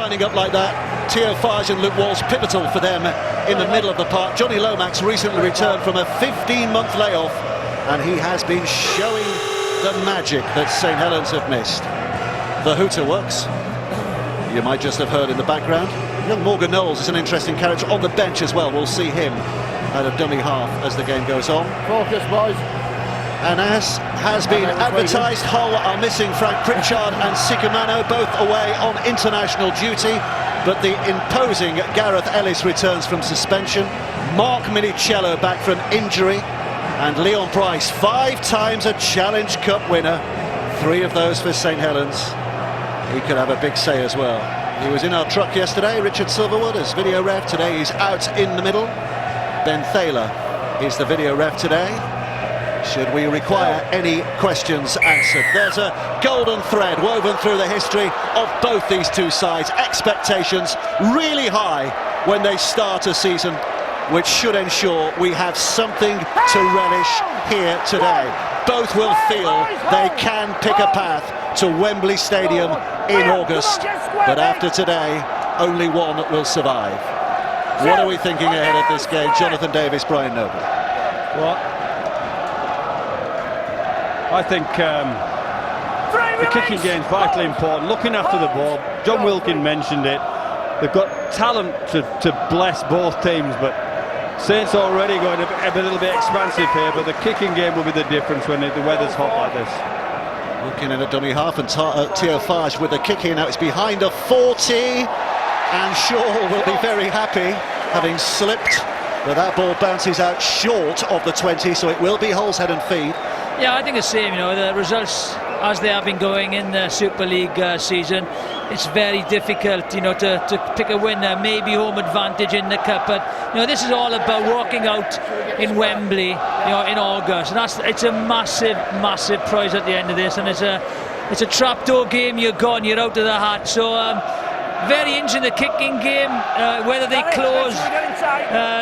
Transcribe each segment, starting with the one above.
lining up like that. Theo Fage and Luke Walsh, pivotal for them in the middle of the park. Johnny Lomax recently returned from a 15-month layoff, and he has been showing the magic that St Helens have missed. The hooter works. You might just have heard in the background. Young Morgan Knowles is an interesting character on the bench as well. We'll see him at a dummy half as the game goes on. Focus, boys. And as has been advertised, Hull are missing Frank Pritchard and Sikamano, both away on international duty. But the imposing Gareth Ellis returns from suspension. Mark Minicello back from injury. And Leon Price, 5 times a Challenge Cup winner. 3 of those for St Helens. He could have a big say as well. He was in our truck yesterday, Richard Silverwood, as video ref. Today he's out in the middle. Ben Thaler is the video ref today. Should we require any questions answered? There's a golden thread woven through the history of both these two sides. Expectations really high when they start a season, which should ensure we have something to relish here today. Both will feel they can pick a path to Wembley Stadium in August, but after today, only one will survive. What are we thinking ahead of this game? Jonathan Davis, Brian Noble. Well, I think the kicking game is vitally important. Looking after the ball. John Wilkin mentioned it. They've got talent to bless both teams, but Saints already going a little bit expansive here. But the kicking game will be the difference when the weather's hot like this. Looking in a dummy half, and Theo Fage with the kick in. Now it's behind a 40, and Shaw will be very happy, having slipped. But that ball bounces out short of the 20, so it will be Hull's head and feet. Yeah, I think the same. You know, the results as they have been going in the Super League season, it's very difficult, you know, to pick a winner. Maybe home advantage in the cup, but you know, this is all about walking out in Wembley, you know, in August, and it's a massive prize at the end of this, and it's a trapdoor game. You're gone, you're out of the hat. So very interesting, the kicking game, whether they close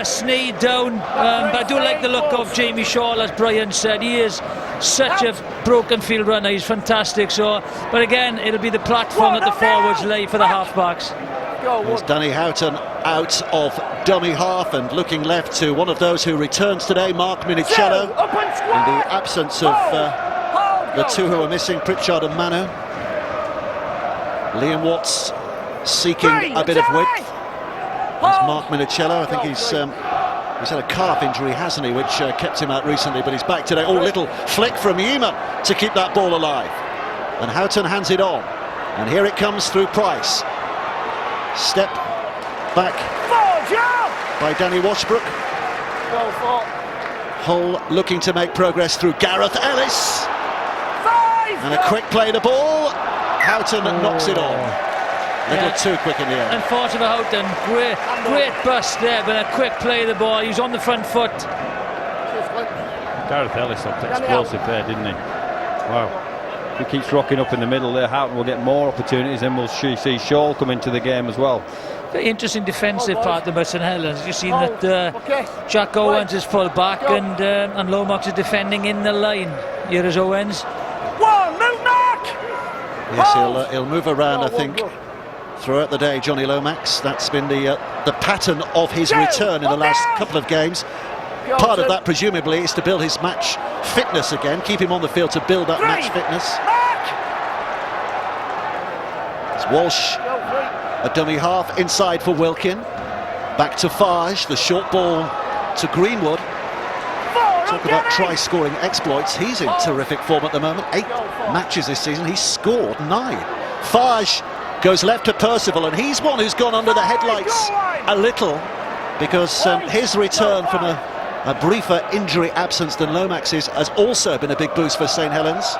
Sneyd down, but I do like the look of Jamie Shaw, as Brian said. He is such a broken field runner, he's fantastic. So, but again, it'll be the platform that the forwards lay for the halfbacks. There's Danny Houghton out of dummy half, and looking left to one of those who returns today, Mark Minicello, in the absence of the two who are missing, Pritchard and Mano. Liam Watts seeking a bit of width. There's Mark Minicello. I think he's had a calf injury, hasn't he, which kept him out recently, but he's back today. Oh, little flick from Yima to keep that ball alive. And Houghton hands it on. And here it comes through Price. Step back by Danny Washbrook. Hull looking to make progress through Gareth Ellis. And a quick play the ball. Houghton knocks it on. A little too quick in the end. Unfortunate for Houghton. Great bust there, but a quick play of the ball. He was on the front foot. Gareth Ellis looked explosive there, didn't he? Wow. If he keeps rocking up in the middle there, Houghton will get more opportunities, and we'll see Shaw come into the game as well. Very interesting defensive part about St Helens. You've seen that Jack Owens is full back, and Lomax is defending in the line. Here is Owens. Move back! Yes, he'll move around, I think, throughout the day, Johnny Lomax. That's been the pattern of his return in the last couple of games. Part of that, presumably, is to build his match fitness again, keep him on the field to build that match fitness. It's Walsh, a dummy half, inside for Wilkin. Back to Fage, the short ball to Greenwood. Talk about try-scoring exploits. He's in terrific form at the moment. 8 matches this season, he's scored 9. Fage goes left to Percival, and he's one who's gone under the headlights a little, because his return from a briefer injury absence than Lomax's has also been a big boost for St Helens.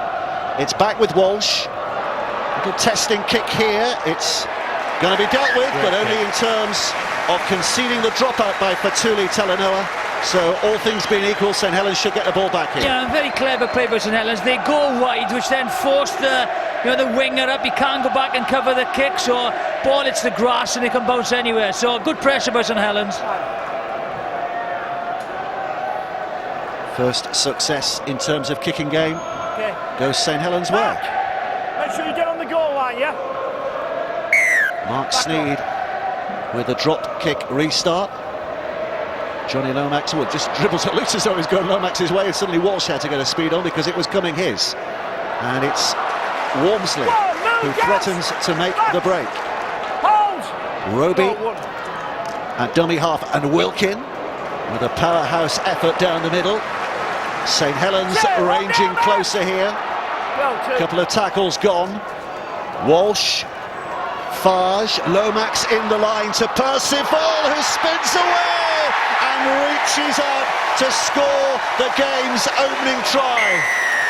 It's back with Walsh. Little testing kick here. It's going to be dealt with, but only in terms of conceding the dropout by Fatuli Talanoa. So all things being equal, St Helens should get the ball back here. Yeah, very clever play by St Helens. They go wide, which then force the winger up. He can't go back and cover the kick, so ball hits the grass and it can bounce anywhere. So good pressure by St Helens. First success in terms of kicking game goes St Helens' way. Make sure you get on the goal line, yeah? Mark Sneed with a drop kick restart. Johnny Lomax just dribbles it loose as though he's going Lomax's way, and suddenly Walsh had to get a speed on because it was coming his. And it's Walmsley who threatens to make the break. Roby at dummy half, and Wilkin with a powerhouse effort down the middle. St Helens ranging closer here. Couple of tackles gone. Walsh, Farge, Lomax in the line to Percival, who spins away and reaches out to score the game's opening try.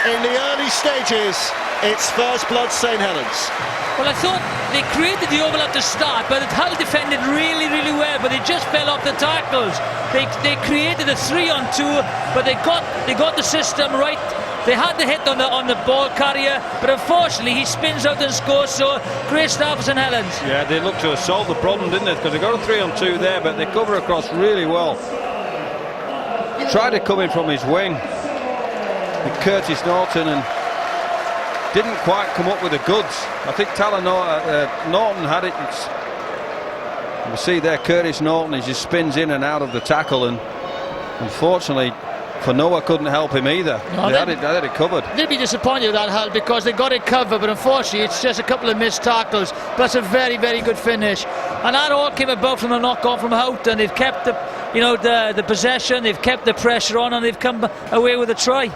In the early stages, it's first blood St Helens. Well, I thought they created the overlap to start, but Hull defended really, really well, but they just fell off the tackles. They created a 3-on-2, but they got the system right. They had the hit on the ball carrier, but unfortunately he spins out and scores, so great start for St Helens. Yeah, they looked to have solved the problem, didn't they? Because they got a 3-on-2 there, but they cover across really well. Tried to come in from his wing with Curtis Norton and didn't quite come up with the goods. I think Norton had it. You see there Curtis Norton, he just spins in and out of the tackle, and unfortunately for Noah couldn't help him either. No, they had it covered. They'd be disappointed with that, Hull, because they got it covered, but unfortunately it's just a couple of missed tackles, but it's a very, very good finish. And that all came about from a knock-on from Houghton. They've kept the possession, they've kept the pressure on, and they've come away with a try.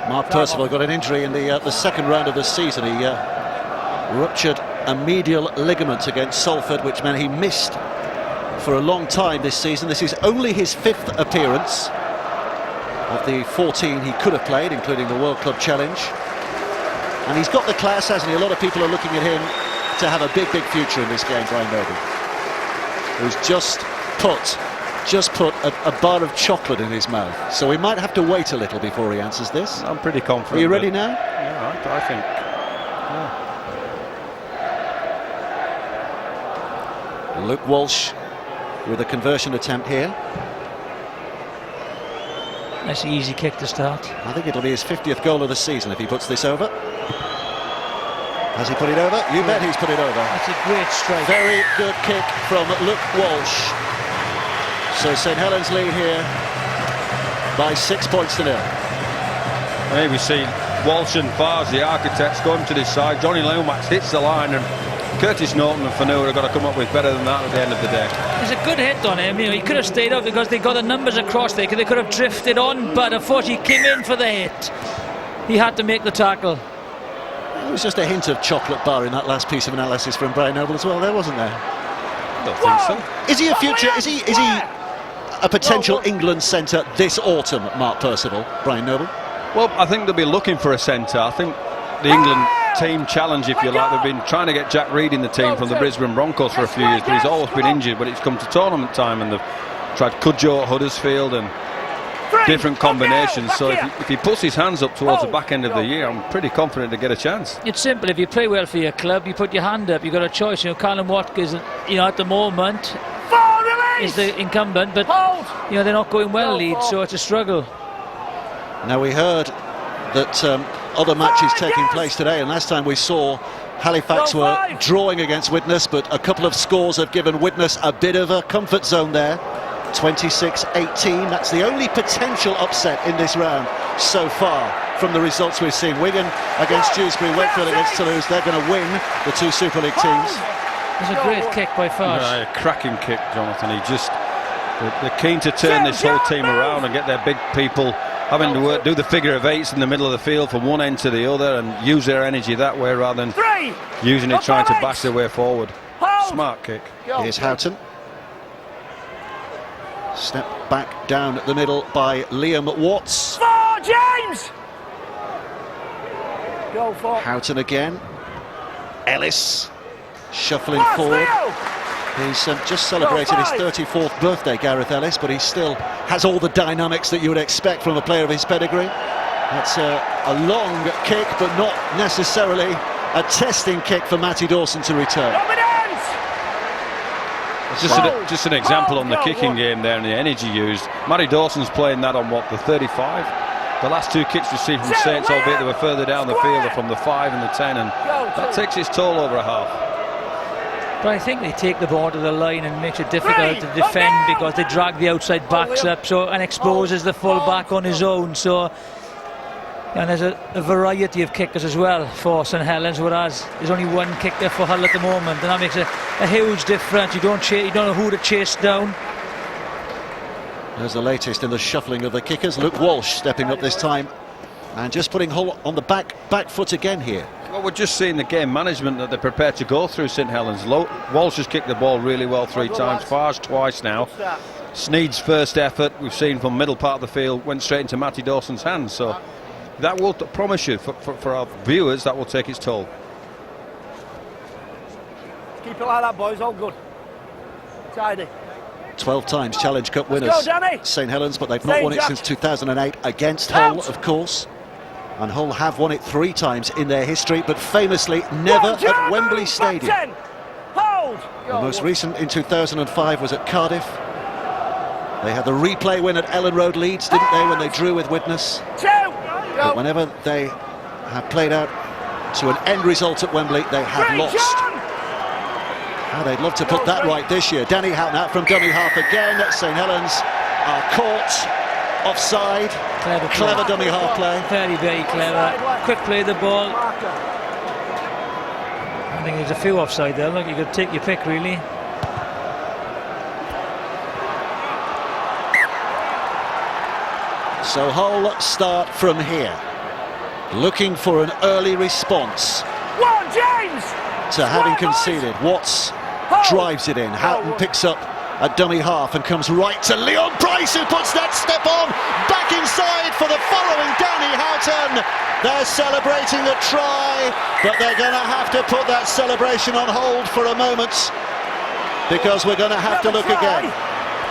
Mark Percival got an injury in the second round of the season. He ruptured a medial ligament against Salford, which meant he missed for a long time this season. This is only his 5th appearance of the 14 he could have played, including the World Club Challenge. And he's got the class, hasn't he? A lot of people are looking at him to have a big, big future in this game, Brian Noble, who's just put a bar of chocolate in his mouth. So we might have to wait a little before he answers this. I'm pretty confident. Are you ready now? Yeah, I think. Yeah. Luke Walsh with a conversion attempt here. Nice easy kick to start. I think it'll be his 50th goal of the season if he puts this over. Has he put it over? You bet he's put it over. That's a great strike. Very good kick from Luke Walsh. So St Helens lead here by 6 points to 0. Here we see Walsh and Farge, the architects, going to this side. Johnny Lomax hits the line, and Curtis Norton and Fanua have got to come up with better than that at the end of the day. There's a good hit on him. He could have stayed out because they got the numbers across there. They could have drifted on, but unfortunately he came in for the hit. He had to make the tackle. There was just a hint of chocolate bar in that last piece of analysis from Brian Noble as well, there wasn't there? I don't think so. Is he a future? Is he a potential England centre this autumn, Mark Percival, Brian Noble? Well, I think they'll be looking for a centre. I think the England team challenge, if you like, they've been trying to get Jack Reed in the team from the Brisbane Broncos for a few years, but he's always been injured. But it's come to tournament time, and they've tried Cudjoe at Huddersfield and different combinations. So if he puts his hands up towards the back end of the year, I'm pretty confident to get a chance. It's simple. If you play well for your club, you put your hand up. You've got a choice. Callum Watkins, at the moment is the incumbent, but they're not going well, Leeds, so it's a struggle. Now, we heard that other matches taking place today, and last time we saw Halifax were drawing against Widnes, but a couple of scores have given Widnes a bit of a comfort zone there. 26-18, that's the only potential upset in this round so far from the results we've seen. Wigan against Dewsbury, Wakefield against Toulouse. They're going to win, the two Super League teams. It's a great kick by Farge. A cracking kick, Jonathan. They're keen to turn this whole team around and get their big people having to do the figure of eights in the middle of the field from one end to the other and use their energy that way rather than using it trying to bash their way forward. Smart kick. Here's Houghton. Step back down the middle by Liam Watts. James! Go for Houghton again. Ellis shuffling forward. He's just celebrated his 34th birthday, Gareth Ellis, but he still has all the dynamics that you would expect from a player of his pedigree. That's a long kick, but not necessarily a testing kick for Matty Dawson to return. Just an example on the kicking game there and the energy used. Matty Dawson's playing that on the 35. The last two kicks received from Saints, albeit they were further down the field, are from the 5 and the 10, and that takes its toll over a half. But I think they take the ball to the line and makes it difficult to defend because they drag the outside backs up and exposes the full back on his own. So, and there's a variety of kickers as well for St Helens, whereas there's only one kicker for Hull at the moment, and that makes a huge difference. You don't know who to chase down. There's the latest in the shuffling of the kickers. Luke Walsh stepping up this time and just putting Hull on the back foot again here. Well, we're just seeing the game management that they're prepared to go through, St Helens. Walsh has kicked the ball really well 3 times, Farge twice now. Sneed's first effort, we've seen from middle part of the field, went straight into Matty Dawson's hands. So that will promise you, for our viewers, that will take its toll. Keep it like that, boys. All good. Tidy. 12 times Challenge Cup winners, St Helens, but they've not won it since 2008 against Hull, of course. And Hull have won it 3 times in their history, but famously never at Wembley Stadium. The most recent in 2005 was at Cardiff. They had the replay win at Ellen Road, Leeds, didn't they, when they drew with Widnes? But whenever they have played out to an end result at Wembley, they have lost. Now they'd love to put that right this year. Danny Houghton out from dummy half again. St Helens are caught offside. Clever dummy half play. Very, very clever. Quick play of the ball. I think there's a few offside there. Look, you could take your pick, really. So Hull start from here, looking for an early response to having conceded. Watts drives it in. Houghton picks up a dummy half and comes right to Leon Price, who puts that step on, back inside for the following Danny Houghton. They're celebrating the try, but they're going to have to put that celebration on hold for a moment, because we're going to have to look again.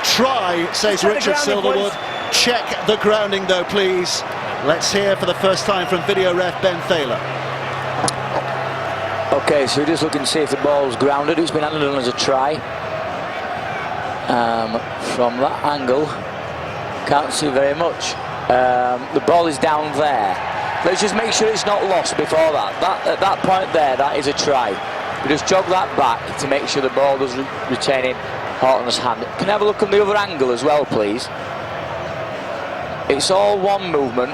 Try, says Richard Silverwood. Check the grounding though, please. Let's hear for the first time from video ref Ben Thaler. Okay, so we're just looking to see if the ball's grounded. It's been handled as a try. From that angle, can't see very much. The ball is down there. Let's just make sure it's not lost before that. At that point there, that is a try. We just jog that back to make sure the ball does retain in Horton's hand. Can I have a look on the other angle as well, please? It's all one movement.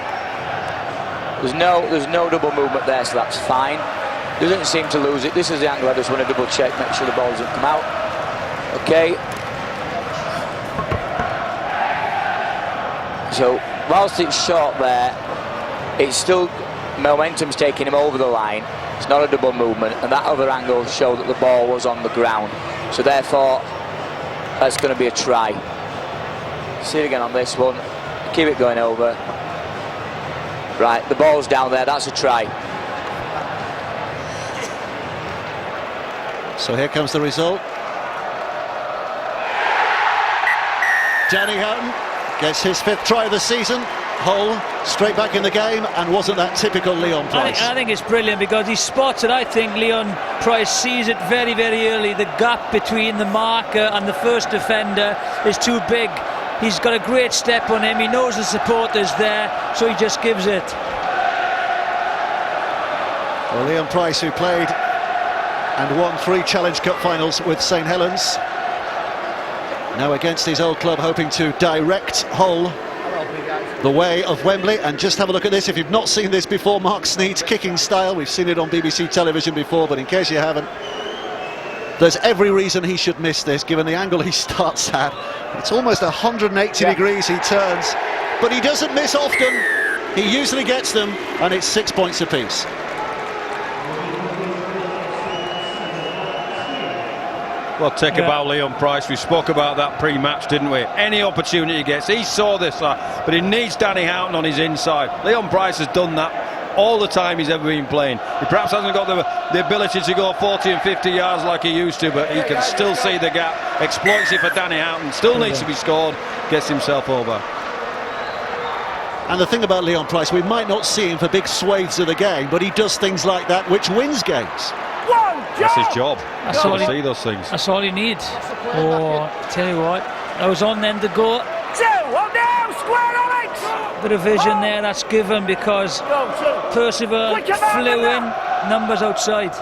There's no double movement there, so that's fine. Doesn't seem to lose it. This is the angle I just want to double check, make sure the ball doesn't come out. Okay. So whilst it's short there, it's still momentum's taking him over the line. It's not a double movement, and that other angle showed that the ball was on the ground. So therefore, that's going to be a try. See it again on this one. Keep it going over. Right, the ball's down there. That's a try. So here comes the result. Danny Houghton gets his 5th try of the season. Hull straight back in the game, and wasn't that typical Leon Price? I think it's brilliant because he spots it. I think Leon Price sees it very, very early. The gap between the marker and the first defender is too big. He's got a great step on him. He knows the supporter's there, so he just gives it. Well, Leon Price, who played and won 3 Challenge Cup finals with St Helens, now against his old club, hoping to direct Hull the way of Wembley. And just have a look at this. If you've not seen this before, Mark Sneed's kicking style. We've seen it on BBC television before, but in case you haven't, there's every reason he should miss this, given the angle he starts at. It's almost 180 degrees he turns, but he doesn't miss often. He usually gets them, and it's 6 points apiece. Well, take about Leon Price. We spoke about that pre-match, didn't we? Any opportunity he gets, he saw this, but he needs Danny Houghton on his inside. Leon Price has done that all the time he's ever been playing. He perhaps hasn't got the ability to go 40 and 50 yards like he used to, but he can still see the gap, exploits it for Danny Houghton, still needs to be scored, gets himself over. And the thing about Leon Price, we might not see him for big swathes of the game, but he does things like that which wins games. That's his job. That's all see those things. That's all he needs. Oh, tell you what, I was on then to go. 2, hold down, square Alex! The revision there, that's given because Percival flew in, numbers outside.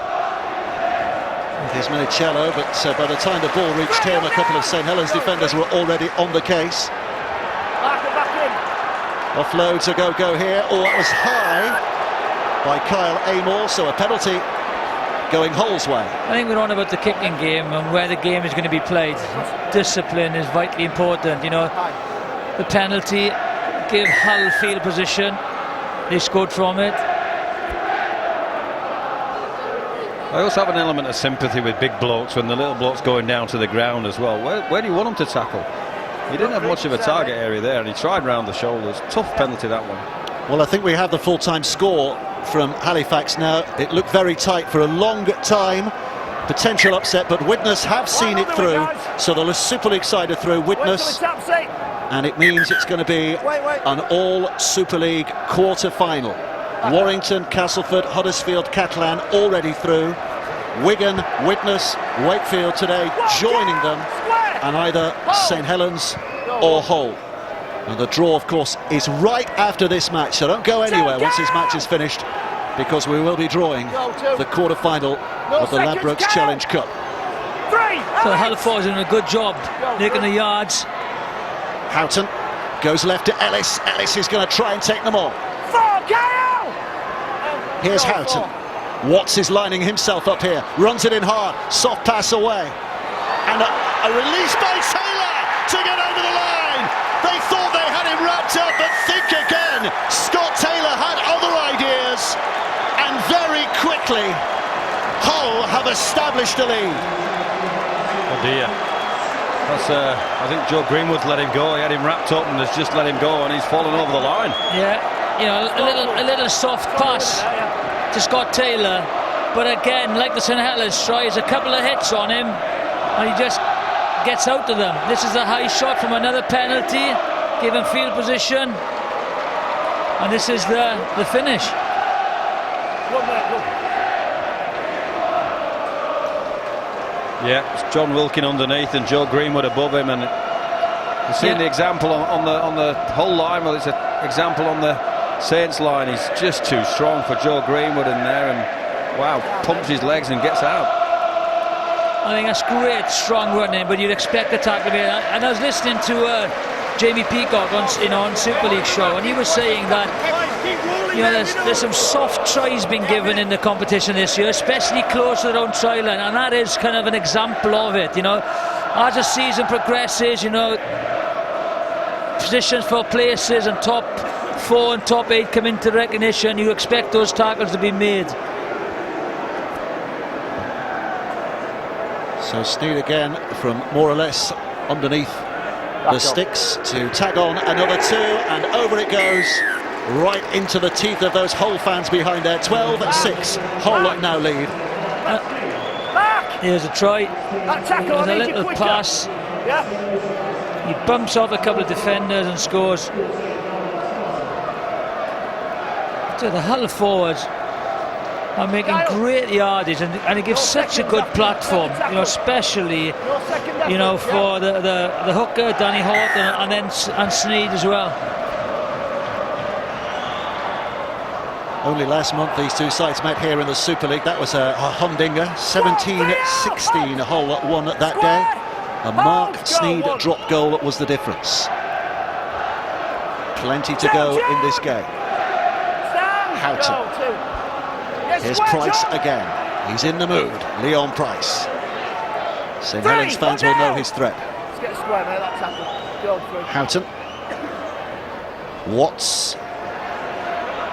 Here's Minicello, but by the time the ball reached him, a couple of St Helens defenders were already on the case. Back in. Offloads a go here. Oh, that was high by Kyle Amor, so a penalty going Hull's way. I think we're on about the kicking game and where the game is going to be played. Discipline is vitally important, you know. The penalty gave Hull field position. They scored from it. I also have an element of sympathy with big blokes when the little bloke's going down to the ground as well. Where do you want him to tackle? He didn't have much of a target area there, and he tried round the shoulders. Tough penalty, that one. Well, I think we have the full-time score from Halifax now. It looked very tight for a long time. Potential upset, but Widnes have seen it through. So the Super League side are through. Widnes, and it means it's going to be an all Super League quarter-final. Warrington, Castleford, Huddersfield, Catalan already through. Wigan, Widnes, Wakefield today joining them, and either St Helens or Hull. And the draw, of course, is right after this match, so don't go anywhere once this match is finished, because we will be drawing the quarter-final of the Ladbrokes Challenge Cup. So Hull forwards doing a good job making the yards. Houghton goes left to Ellis. Ellis is going to try and take them on. Here's Houghton. Watts is lining himself up here. Runs it in hard. Soft pass away. And a release by Taylor to get over the line. They thought they had him wrapped up, but think again. Scott Taylor had other ideas. And very quickly, Hull have established a lead. Oh dear. That's, I think Joe Greenwood's let him go. He had him wrapped up and has just let him go, and he's fallen over the line. Yeah, you know, a little soft pass to Scott Taylor, but again, like the St Helens tries, a couple of hits on him, and he just gets out of them. This is a high shot from another penalty, give him field position, and this is the finish. Yeah, it's John Wilkin underneath and Joe Greenwood above him, and you've seen the example on the Hull line. Well, it's an example on the Saints line. He's just too strong for Joe Greenwood in there, and wow, pumps his legs and gets out. I think that's great, strong running, but you'd expect the tackle to be. And I was listening to Jamie Peacock on Super League show, and he was saying that, you know, there's some soft tries being given in the competition this year, especially close to their own try line, and that is kind of an example of it. You know, as the season progresses, you know, positions for places and top 4 and top 8 come into recognition. You expect those tackles to be made. So Sneed again from more or less underneath the sticks to tag on another 2, and over it goes, right into the teeth of those Hull fans behind there. 12-6, Hull now lead. Here's a try. There's a little pass. He bumps off a couple of defenders and scores. So the Hull forwards are making great yardage, and it gives such a good platform, you know, especially, you know, for the hooker Danny Horton and Sneed as well. Only last month these two sides met here in the Super League. That was a humdinger. 17-16 Hull won that day. A Mark Sneed drop goal was the difference. Plenty to go in this game. Houghton. Here's Price again. He's in the mood. Leon Price. St Helens fans will know his threat. Let's get a square, mate. That's happened. Houghton. Watts.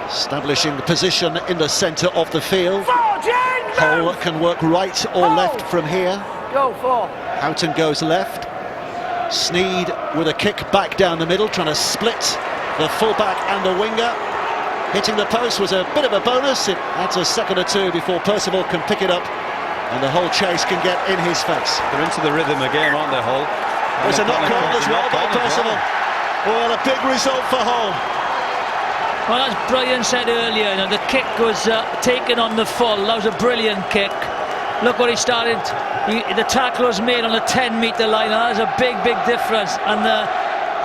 Establishing the position in the centre of the field. Hull can work right or left from here. Go for. Houghton goes left. Sneed with a kick back down the middle, trying to split the fullback and the winger. Hitting the post was a bit of a bonus. It adds a second or two before Percival can pick it up, and the whole chase can get in his face. They're into the rhythm again, aren't they, Hull? There's a knock-on as well by Percival. Well, a big result for Hull. Well, as Brian said earlier, you know, the kick was taken on the full. That was a brilliant kick. Look what he started. The tackle was made on the 10-metre line, and that is a big difference. And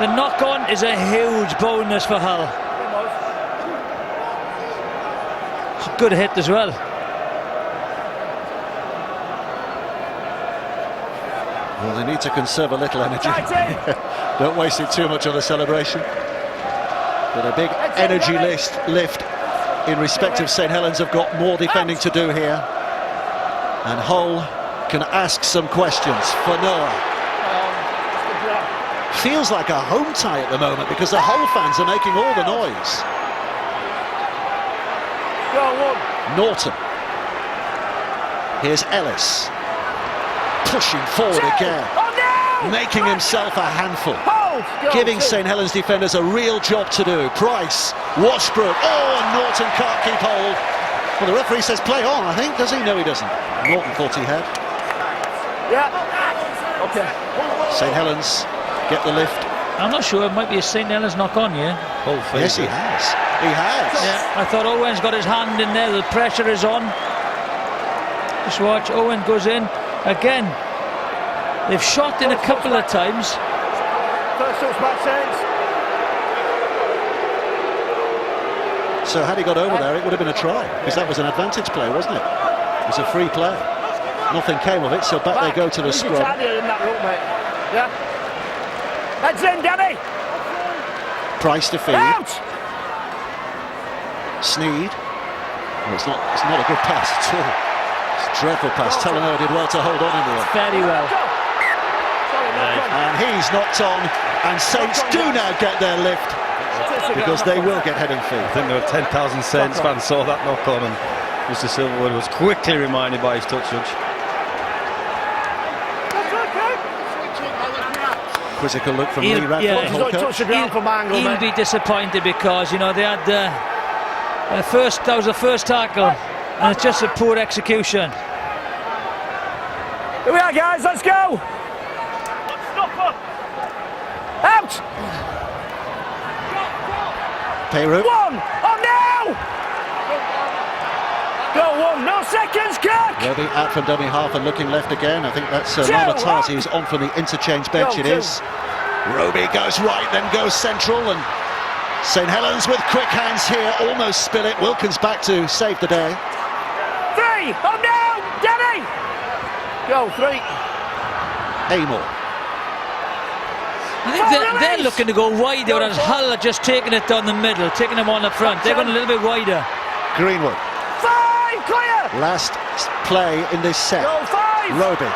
The knock-on is a huge bonus for Hull. It's a good hit as well. Well, they need to conserve a little energy. Don't waste it too much on the celebration. But a big energy lift in respect of St Helens have got more defending to do here. And Hull can ask some questions for Noah. Feels like a home tie at the moment because the Hull fans are making all the noise. Norton. Here's Ellis. Pushing forward again. Making himself a handful. Giving St Helens defenders a real job to do. Price, Washbrook. Oh, and Norton can't keep hold. Well, the referee says play on, I think. Does he? No, he doesn't. Norton thought he had. Yeah. Okay. St Helens get the lift. I'm not sure, it might be a St Helens knock-on, yeah? Yes, he has. He has. Yeah, I thought Owen's got his hand in there, the pressure is on. Just watch, Owen goes in. Again, they've shot in a couple of times. First touch back, Saints. So had he got over there, it would have been a try, because that was an advantage play, wasn't it? It was a free play. Nothing came of it, so back they go to the scrum. In that route, mate. Yeah. Heads in, Danny. Price to feed. Out. Sneed. Well, it's not a good pass at all. It's a dreadful pass. Talanoa did well to hold on in the end. Very well. And he's knocked on, and Saints do now get their lift, because they will get heading fee. I think there were 10,000 Saints fans saw that knock on, and Mr Silverwood was quickly reminded by his touch judge. Quizzical look from Lee Radford. Yeah, he'll be disappointed because, you know, they had that was the first tackle, and it's just a poor execution. Here we are, guys, let's go. Out. Peru. One. Oh no. Go one. No seconds, Kirk. Webby out from dummy half and looking left again. I think that's Lamatazi who's on from the interchange bench. It is. Roby goes right, then goes central, and St Helens with quick hands here, almost spill it. Wilkins back to save the day. Three. Oh no, Danny. Go three. Amor. I think they're looking to go wider, whereas Hull are just taking it down the middle, taking them on the front. They're going a little bit wider. Greenwood. 5, clear. Last play in this set. Go 5. Roby.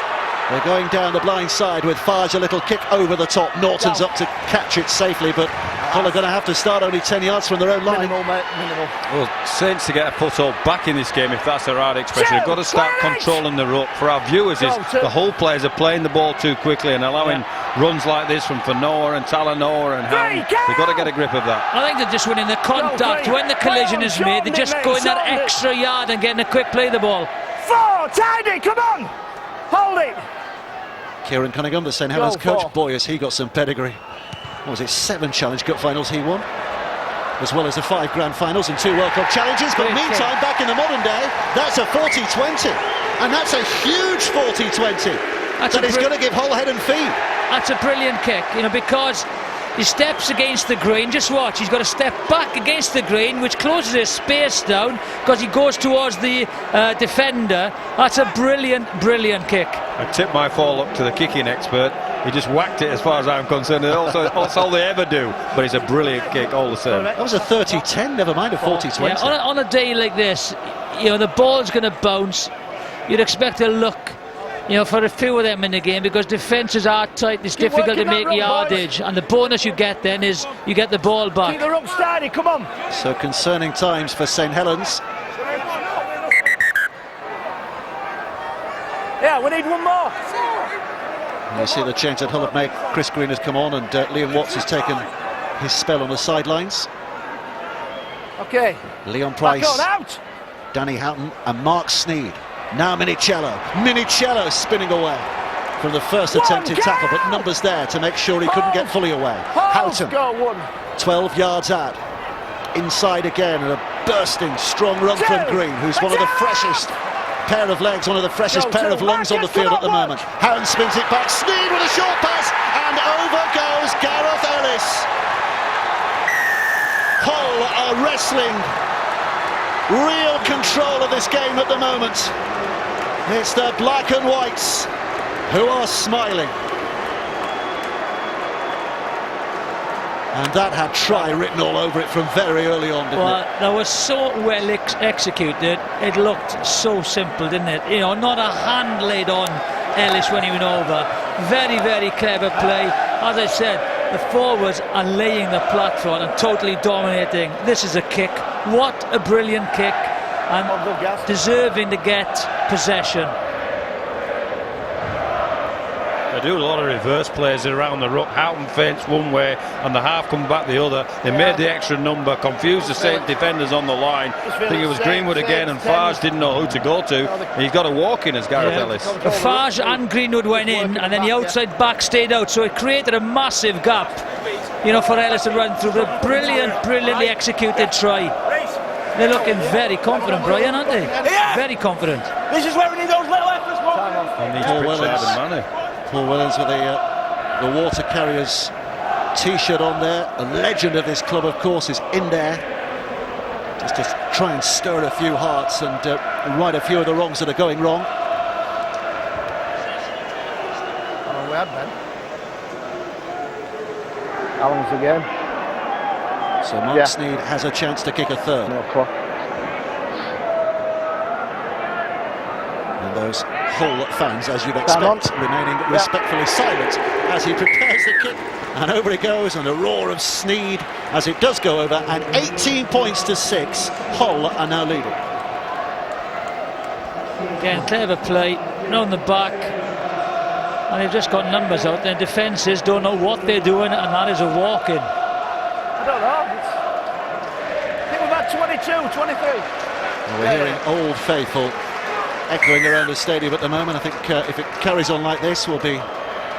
They're going down the blind side with Farge, a little kick over the top. Norton's up to catch it safely, but Hull are going to have to start only 10 yards from their own line. Minimal, mate, minimal. Well, Saints to get a foothold back in this game, if that's the right expression. They've got to start controlling the ruck. For our viewers, is the Hull players are playing the ball too quickly and allowing runs like this from Fanoa and Talanoa and Howard. They've got to get a grip of that. I think they're just winning the contact. When the collision is made, they're just going that extra yard and getting a quick play of the ball. 4, tidy, come on. Hold it. Kieran Cunningham, the St Helens coach. Boy, has he got some pedigree. What was it, 7 Challenge Cup finals he won, as well as the 5 Grand Finals and 2 World Cup challenges. But meantime, back in the modern day, that's a 40-20, and that's a huge 40-20. That is going to give Hull head and feet. That's a brilliant kick, you know, because he steps against the grain. Just watch, he's got to step back against the grain, which closes his space down because he goes towards the defender. That's a brilliant, brilliant kick. I tip my fall up to the kicking expert. He just whacked it, as far as I'm concerned. That's all they ever do. But it's a brilliant kick all the same. That was a 30-10, never mind a 40-20. Yeah, on a day like this, you know, the ball's going to bounce. You'd expect a look, you know, for a few of them in the game, because defences are tight. It's difficult to make yardage, and the bonus you get then is you get the ball back. Keep the ruck steady, come on. So concerning times for St Helens. Yeah, we need one more. You see the change that Hull have made. Chris Green has come on, and Liam Watts has taken his spell on the sidelines. Okay. Leon Price, out. Danny Houghton and Mark Sneed. Now Minicello spinning away from the first attempted tackle, but numbers there to make sure he couldn't get fully away. Houghton, 12 yards out. Inside again, and a bursting, strong run from Green, who's one of the freshest pair of legs, one of the freshest pair of lungs on the field at the moment. Helens spins it back, Sneed with a short pass, and over goes Gareth Ellis. Hull are wrestling real control of this game at the moment. It's the black and whites who are smiling. And that had try written all over it from very early on, didn't it? That was so well executed. It looked so simple, didn't it? You know, not a hand laid on Ellis when he went over. Very, very clever play. As I said, the forwards are laying the platform and totally dominating. This is a kick. What a brilliant kick. And deserving to get possession. They do a lot of reverse plays around the ruck. Houghton feints one way and the half come back the other. They made the extra number, confused the same defenders on the line. I think it was Greenwood again, and Farge didn't know who to go to. And he's got a walk in as Gareth Ellis. Farge and Greenwood went in, and then the outside back stayed out, so it created a massive gap, you know, for Ellis to run through. But brilliantly executed try. They're looking very confident, Brian, aren't they? Very confident. This is where we need those little efforts. Paul Willens. Paul Willens with the Water Carriers t-shirt on there. A legend of this club, of course, is in there, just to try and stir a few hearts and right a few of the wrongs that are going wrong. Oh, we had Ben. Helens again. So Mark Sneed has a chance to kick a third. And those Hull fans, as you'd expect, remaining respectfully silent as he prepares the kick. And over it goes, and a roar of Sneed as it does go over. And 18 points to 6. Hull are now leading. Again, clever play, on the back. And they've just got numbers out. Their defences don't know what they're doing, and that is a walk-in. I don't know. I think we've had 22, 23. Well, we're hearing Old Faithful echoing around the stadium at the moment. I think if it carries on like this, we'll be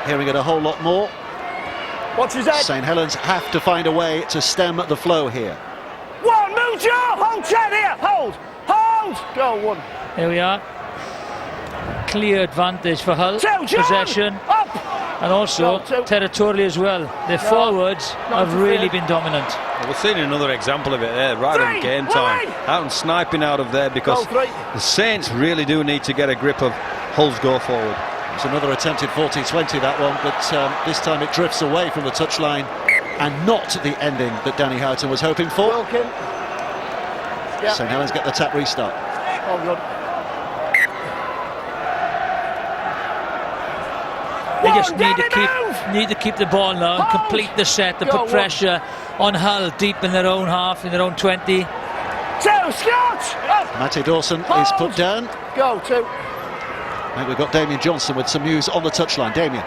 hearing it a whole lot more. What's his head? St Helens have to find a way to stem the flow here. One, move, Joe! Hold 10 here! Hold! Go, one. There we are. Clear advantage for Hull. Possession. Up! And also territorially as well. Their forwards have really been dominant. Well, we're seeing another example of it there, right at game time. Houghton sniping out of there because the Saints really do need to get a grip of Hull's go forward. It's another attempted 40-20, that one, but this time it drifts away from the touchline and not the ending that Danny Houghton was hoping for. St Helens get the tap restart. Oh, good. They just need to keep the ball now and complete the set to put pressure on Hull deep in their own half, in their own 20. Matty Dawson is put down. Go, 2. I think we've got Damien Johnson with some news on the touchline. Damien.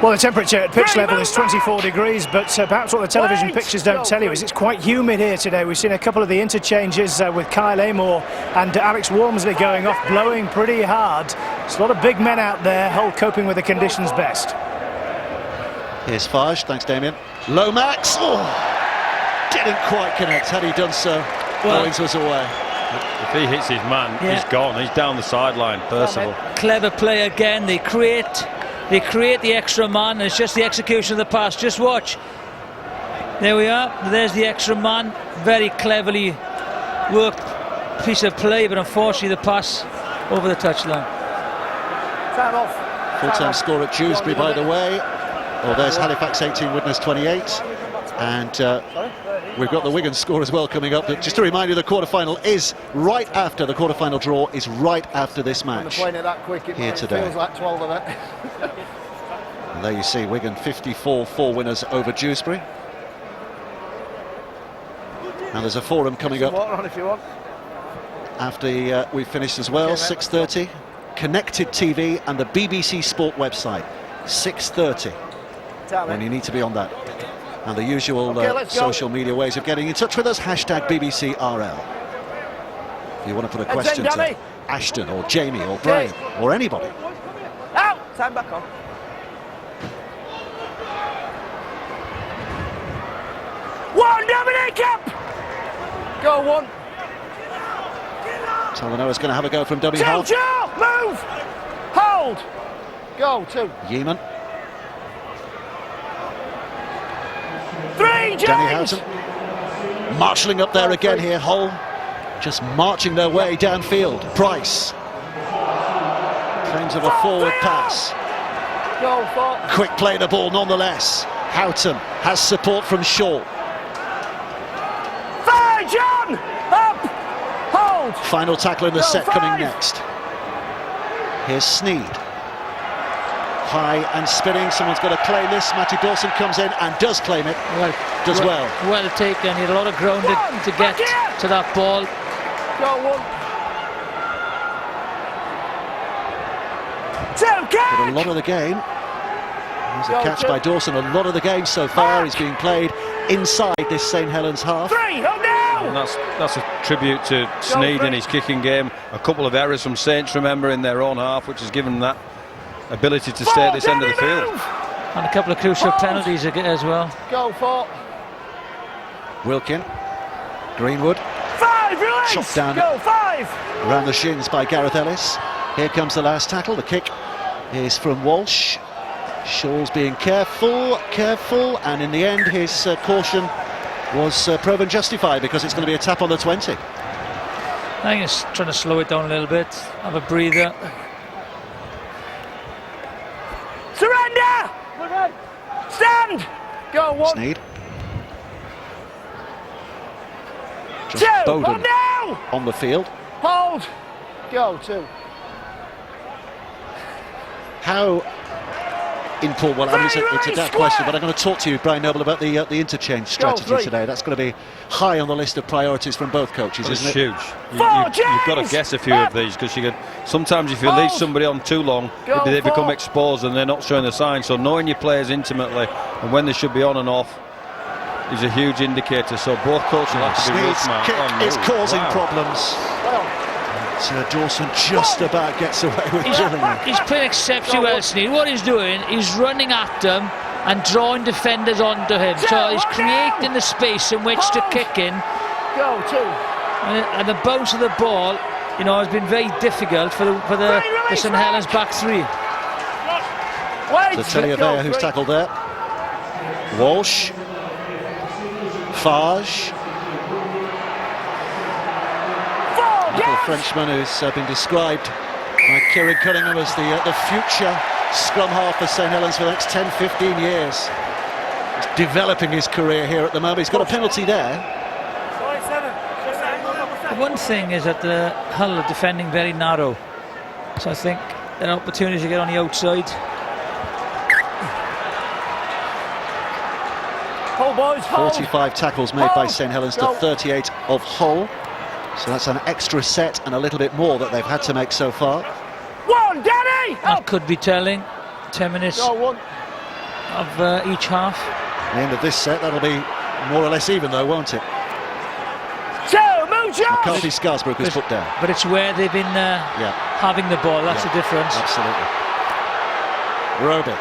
Well, the temperature at pitch level is 24 degrees, but perhaps what the television pictures don't tell you is it's quite humid here today. We've seen a couple of the interchanges with Kyle Amor and Alex Walmsley going off, blowing pretty hard. There's a lot of big men out there, Hull coping with the conditions best. Here's Farge, thanks Damien. Lomax, didn't quite connect. Had he done so, Owings was away. If he hits his man, he's gone. He's down the sideline, Percival. Clever play again. They create the extra man, and it's just the execution of the pass. Just watch. There we are. There's the extra man. Very cleverly worked piece of play, but unfortunately the pass over the touchline. Time off. Full-time score at Dewsbury, by the way. Well, there's Halifax 18, Widnes 28. And we've got the Wigan score as well coming up. But just to remind you, the quarter-final is right after, the quarter-final draw is right after this match. Playing it that quick, here today. Feels like 12 of it. And there you see Wigan 54-4 winners over Dewsbury. And there's a forum coming up water on if you want. after we've finished as well. 6:30. Connected TV and the BBC Sport website. 6:30. When you need to be on that. And the usual social media ways of getting in touch with us, #BBCRL. If you want to put a question to Ashton or Jamie or Brian or anybody. Out! Time back on. One, Dominic, up! Go, one. Talanoa's going to have a go from dummy 2, half. Joe! Move! Hold! Go, 2. Yeaman, 3, Danny James! Houghton. Marshalling up there again here, Hull. Just marching their way downfield. Price. Claims of a forward pass. Go, 4. Quick play the ball nonetheless. Houghton has support from Shaw. Fire, John! Up! Hold! Final tackle in the Go, set 5. coming next. Here's Sneed. High and spinning. Someone's got to claim this. Matty Dawson comes in and does claim it. Does well. Well taken. He had a lot of ground to get to that ball. Go, 1. 2, But a catch! lot of the game. There's a Go, catch 2. by Dawson. A lot of the game so far is being played inside this St Helens half. 3, oh And no! that's a tribute to Sneed in his kicking game. A couple of errors from Saints, remember, in their own half, which has given them that ability to stay at this end of the field. And a couple of crucial penalties as well. Go, 4. Wilkin. Greenwood. 5, release! Chopped down. Go, 5! Around the shins by Gareth Ellis. Here comes the last tackle. The kick is from Walsh. Shaw's being careful, and in the end his caution was proven justified because it's going to be a tap on the 20. I think he's trying to slow it down a little bit, have a breather. Surrender! Stand! Go, 1. Sneed. 2, Just oh Bowden no! on the field. Hold! Go, 2. How important? Well, I mean, it's a that question, but I'm going to talk to you, Brian Noble, about the interchange strategy 3. today. That's going to be high on the list of priorities from both coaches, It's isn't it? huge. You've 4, got to James! guess a few of these, because you could sometimes, if you leave somebody on too long, Go, they become 4. exposed and they're not showing the signs. So knowing your players intimately and when they should be on and off is a huge indicator. So both coaches will have to be real Sneed's smart. kick Oh, no. is causing Wow. problems. Dawson just about gets away with killing him. He's playing exceptionally well, Sneed. What he's doing, he's running at them and drawing defenders onto him. So he's creating the space in which to kick in. Go, 2. And the bounce of the ball, you know, has been very difficult for the St Helens back 3. Wait! So Tellier who's tackled there. Walsh. Farge. Little Frenchman who's been described by Kieran Cunningham as the future scrum half for St Helens for the next 10-15 years. He's developing his career here at the moment. He's got a penalty there. The one thing is that the Hull are defending very narrow, so I think there are opportunities to get on the outside. Hold, boys, hold. 45 tackles made by St Helens to 38 of Hull. So that's an extra set and a little bit more that they've had to make so far. 1, Danny! That could be telling. 10 minutes Go, 1. of each half. At the end of this set, that'll be more or less even though, won't it? 2, move, Josh! McCarthy Scarsbrook is put down. But it's where they've been having the ball, that's the difference. Absolutely. Roby.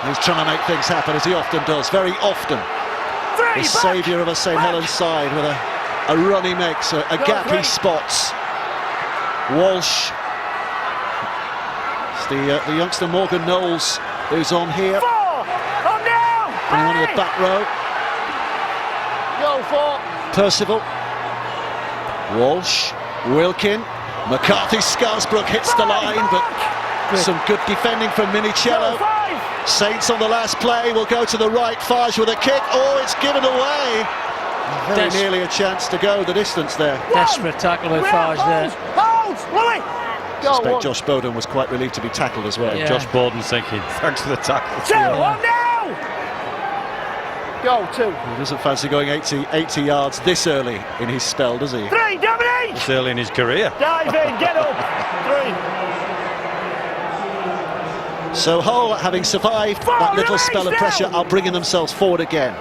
He's trying to make things happen, as he often does, very often. 3, The saviour of a St Helens side with a run he makes, a gap he spots. Walsh. It's the youngster Morgan Knowles who's on here. 4, oh no! And one of the back row. Go, 4. Percival. Walsh. Wilkin. McCarthy Scarsbrook hits the line, but some good defending from Minicello. 5. Saints on the last play will go to the right. Farge with a kick. Oh, it's given away. Very nearly a chance to go the distance there. Desperate tackle by Farge there. Hold, Louis! I Go, suspect 1. Josh Bowden was quite relieved to be tackled as well. Yeah. Josh Bowden's thinking, thanks for the tackle. 2, oh no! Go, 2. He doesn't fancy going 80 yards this early in his spell, does he? 3, Dominic! It's early in his career. Dive in, get up! 3. So Hull, having survived that little spell of pressure, are bringing themselves forward again.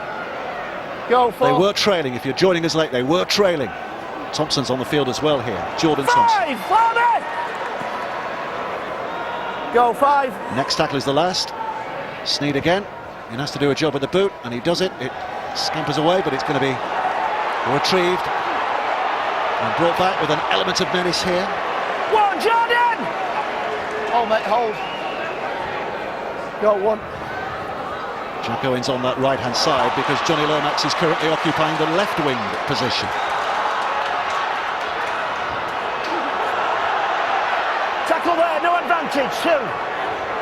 Go, 4. They were trailing. If you're joining us late, they were trailing. Thompson's on the field as well here. Jordan Thompson. 5, hold it! Go, 5. Next tackle is the last. Sneed again. He has to do a job with the boot, and he does it. It scampers away, but it's going to be retrieved. And brought back with an element of menace here. One, Jordan! Oh, mate, hold. Go, one. Jack Owens on that right-hand side because Johnny Lomax is currently occupying the left wing position. Tackle there, no advantage, two.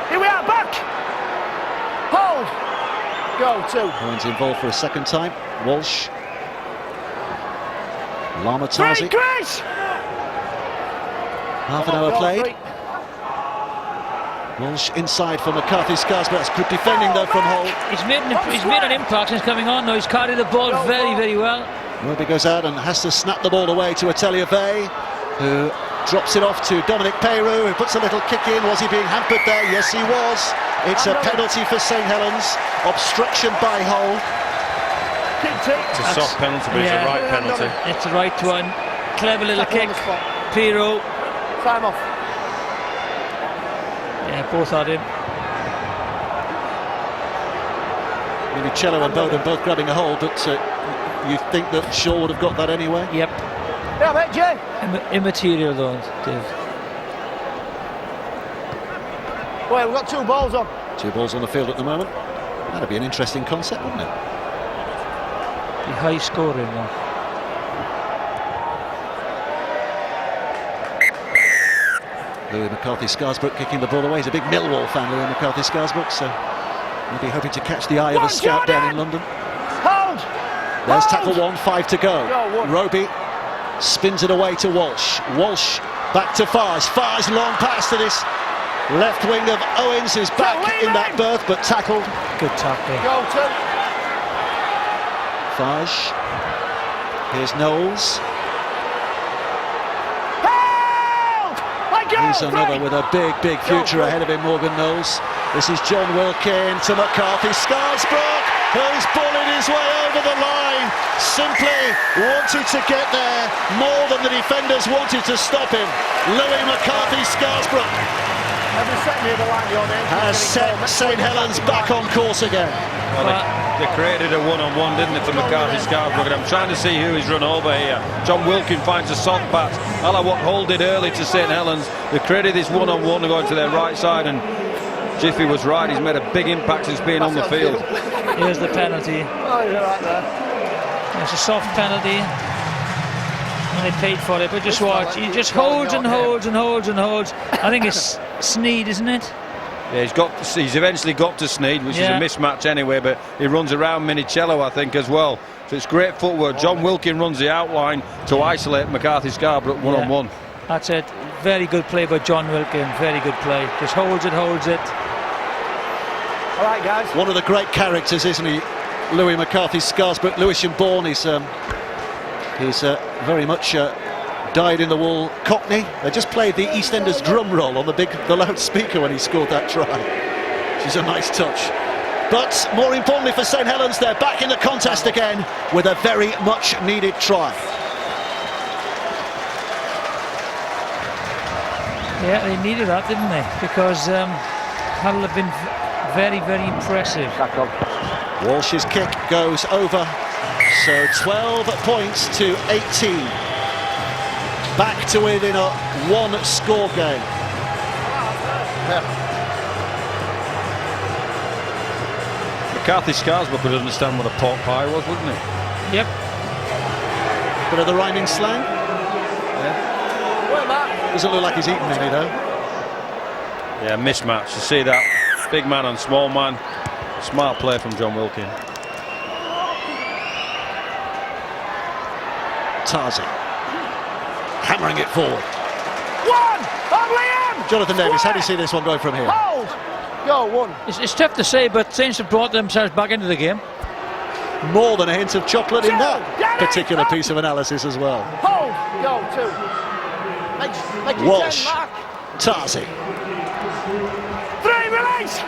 Here we are, back. Hold. Go, two. Owens involved for a second time. Walsh. Lama Three, Tazi. Chris! Half an hour played. Walsh inside for McCarthy Scarsbrook. That's good defending though from Hull. He's made an impact since coming on now. He's carried the ball very, very well. Roby goes out and has to snap the ball away to Atelier Vey, who drops it off to Dominic Peyrou, who puts a little kick in. Was he being hampered there? Yes, he was. It's a penalty for St Helens. Obstruction by Hull. It's a soft penalty, but it's a right penalty. It's the right one. Clever little kick. Peyrou. Time off. Yeah, both had him. Minicello and Bowden both grabbing a hold, but you think that Shaw would have got that anyway? Yep. Yeah, mate, Jay. Immaterial though, Dave. Well, we've got 2 balls on. 2 balls on the field at the moment. That'd be an interesting concept, wouldn't it? Be high scoring though. Louis McCarthy-Scarsbrook kicking the ball away. He's a big Millwall fan, Louis McCarthy-Scarsbrook, so he'll be hoping to catch the eye of a scout down in London. Hold! There's tackle 1, 5 to go. Go, Roby spins it away to Walsh. Walsh back to Farge. Farge long pass to this left wing of Owens, who's back in that berth, but tackled. Good tackle. Go, two. Farge. Here's Knowles. Here's another with a big future ahead of him, Morgan Knowles. This is John Wilkin to McCarthy-Scarsbrook, who's bullied his way over the line. Simply wanted to get there more than the defenders wanted to stop him. Louis McCarthy-Scarsbrook has set St Helens back on course again. Well, they created a one-on-one, didn't they, for McCarthy-Scarsbrook, and I'm trying to see who he's run over here. John Wilkin finds a soft patch, a la what Hull did early to St Helens. They created this one-on-one going to their right side, and Jiffy was right. He's made a big impact since being on the field. Here's the penalty. Oh, you're right there. It's a soft penalty. And they paid for it, but just watch. He just holds and holds and holds and holds. I think it's Sneed, isn't it? Yeah, he's eventually got to Sneed, which is a mismatch anyway, but he runs around Minicello, I think, as well. So it's great footwork. John Wilkin runs the outline to isolate McCarthy-Scarsbrook one-on-one. That's it. Very good play by John Wilkin. Very good play. Just holds it, holds it. All right, guys. One of the great characters, isn't he? Louis McCarthy-Scarsbrook, Lewisham-born. He's very much dyed-in-the-wool Cockney. They just played the EastEnders drum roll on the loudspeaker when he scored that try, which is a nice touch. But more importantly for St Helens, they're back in the contest again with a very much needed try. Yeah, they needed that, didn't they? Because Hull have been very, very impressive. Walsh's kick goes over, so 12 points to 18. Back to within a 1-score game. McCarthy-Scarsbrook would understand what a pork pie was, wouldn't he? Yep. Bit of the rhyming slang. Doesn't look like he's eaten any though. Yeah, mismatch. You see that big man on small man. Smart play from John Wilkin. Tazi hammering it forward. One! On Liam! Jonathan Davis, how do you see this one going from here? Hold! Go, one. It's tough to say, but Saints have brought themselves back into the game. More than a hint of chocolate in that particular piece of analysis as well. Hold! Go, two. Make Walsh. 10, Mark. Tazi. 3, release!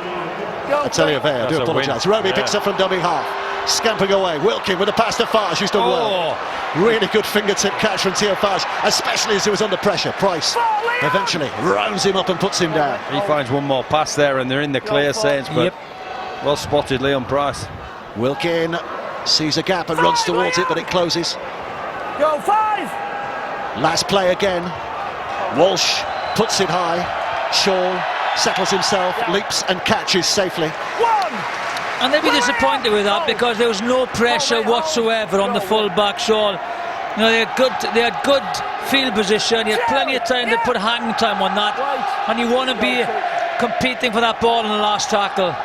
Go, Atelier Vey, I do That's a apologise. win. Roby picks up from dummy half. Scampering away. Wilkin with a pass to Farge, who's done well. Really good fingertip catch from Theo Farge, especially as he was under pressure. Price eventually rounds him up and puts him down. He finds one more pass there and they're in the clear, Saints, but well spotted, Leon Price. Wilkin sees a gap and runs towards it, but it closes. Go, 5! Last play again. Walsh puts it high. Shaw settles himself, leaps and catches safely. And they'd be disappointed with that because there was no pressure whatsoever on the full-back Shaw. You know, they had good field position. You had plenty of time to put hang time on that, and you want to be competing for that ball in the last tackle.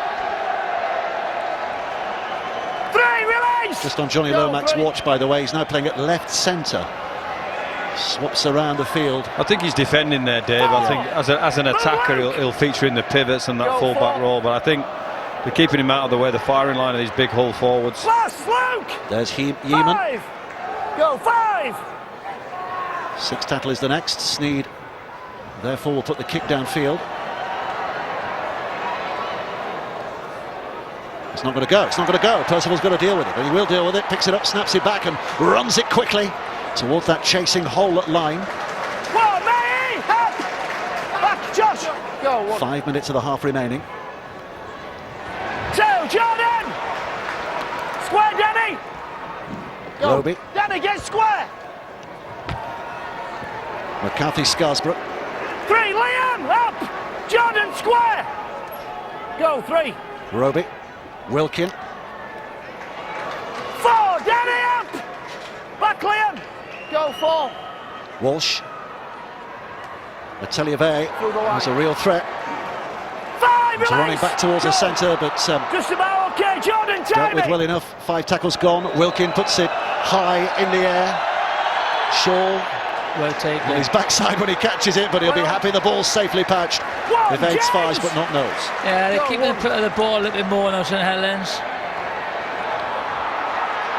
Just on Johnny Lomax's watch, by the way, he's now playing at left centre. Swaps around the field. I think he's defending there, Dave. I think as an attacker, he'll feature in the pivots and that full-back role. But I think they're keeping him out of the way, the firing line of these big hull forwards. There's Yeaman. Go 5. 6 tackle is the next. Sneed, therefore, will put the kick downfield. It's not going to go. It's not going to go. Percival's got to deal with it, and he will deal with it. Picks it up, snaps it back, and runs it quickly towards that chasing Hull line. One, May! Back, Josh! Go, 1. 5 minutes of the half remaining. 2, Jordan! Square, Danny! Go. Roby. Danny, get square! McCarthy, Scarsbrook. 3, Liam! Up! Jordan, square! Go, 3. Roby. Wilkin. 4, Danny, up! Back, Liam! Go, 4. Walsh. Atelier has a real threat. 5, He's running back towards the centre, but just about okay, Jordan, dealt with well enough. 5 tackles gone. Wilkin puts it high in the air. Shaw. Well taken. On his backside when he catches it, but he'll be happy the ball's safely patched. Evades Fives, but not nose. Yeah, they're keeping the ball a little bit more now, St Helens.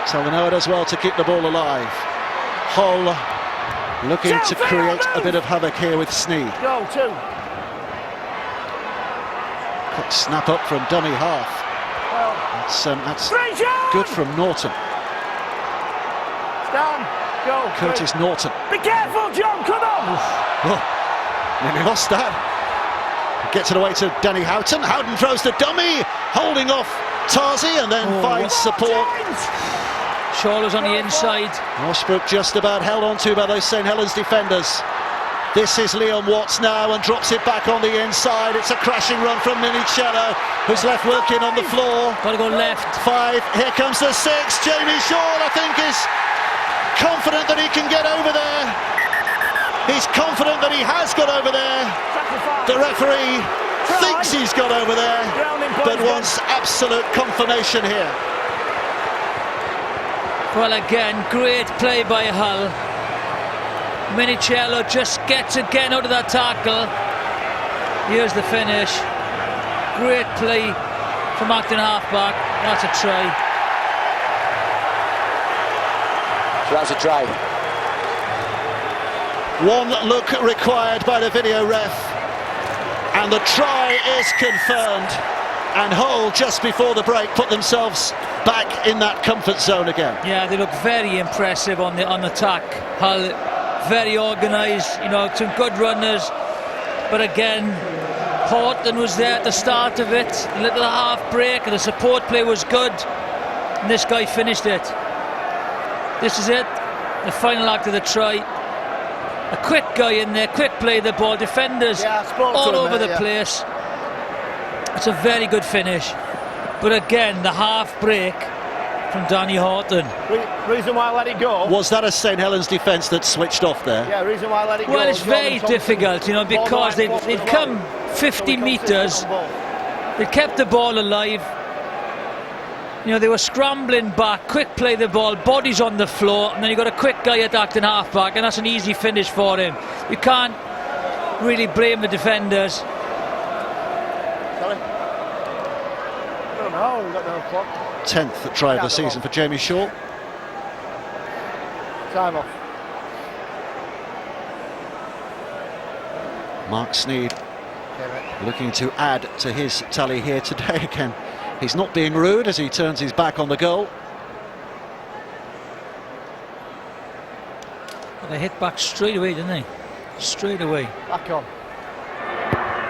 So they know it as well to keep the ball alive. Hull looking to create a bit of havoc here with Sneed. Go, 2. Quick snap up from dummy half. That's good from Norton. Stand. Go. Curtis Norton. Be careful, John. Come on. Nearly lost that. Gets it away to Danny Houghton. Houghton throws the dummy, holding off Tarzi, and then finds support. Shaw was on the inside. Washbrook just about held on to by those St Helens defenders. This is Liam Watts now and drops it back on the inside. It's a crashing run from Minicello, who's left Wilkin on the floor. Got to go left. 5. Here comes the 6. Jamie Shaw, I think, is confident that he can get over there. He's confident that he has got over there. The referee thinks he's got over there, but wants absolute confirmation here. Well, again, great play by Hull. Minicello just gets again out of that tackle. Here's the finish. Great play from Acton halfback. That's a try. So that's a try. 1 look required by the video ref, and the try is confirmed. And Hull, just before the break, put themselves back in that comfort zone again. Yeah, they look very impressive on the attack. Hull, very organised, you know, some good runners. But again, Horton was there at the start of it. A little half break, and the support play was good. And this guy finished it. This is it, the final act of the try. A quick guy in there, quick play of the ball, defenders all over the place. It's a very good finish. But again, the half break from Danny Horton. Reason why I let it go. Was that a St Helens defence that switched off there? Yeah, reason why I let it go. Well, it's very difficult, you know, because they'd come 50 metres, they kept the ball alive. You know, they were scrambling back, quick play the ball, bodies on the floor, and then you've got a quick guy at acting halfback, and that's an easy finish for him. You can't really blame the defenders. Sorry. I don't know, we've got no clock. 10th try of the season for Jamie Shaw. Time off. Mark Sneed looking to add to his tally here today again. He's not being rude as he turns his back on the goal. Well, they hit back straight away, didn't they? Straight away. Back on.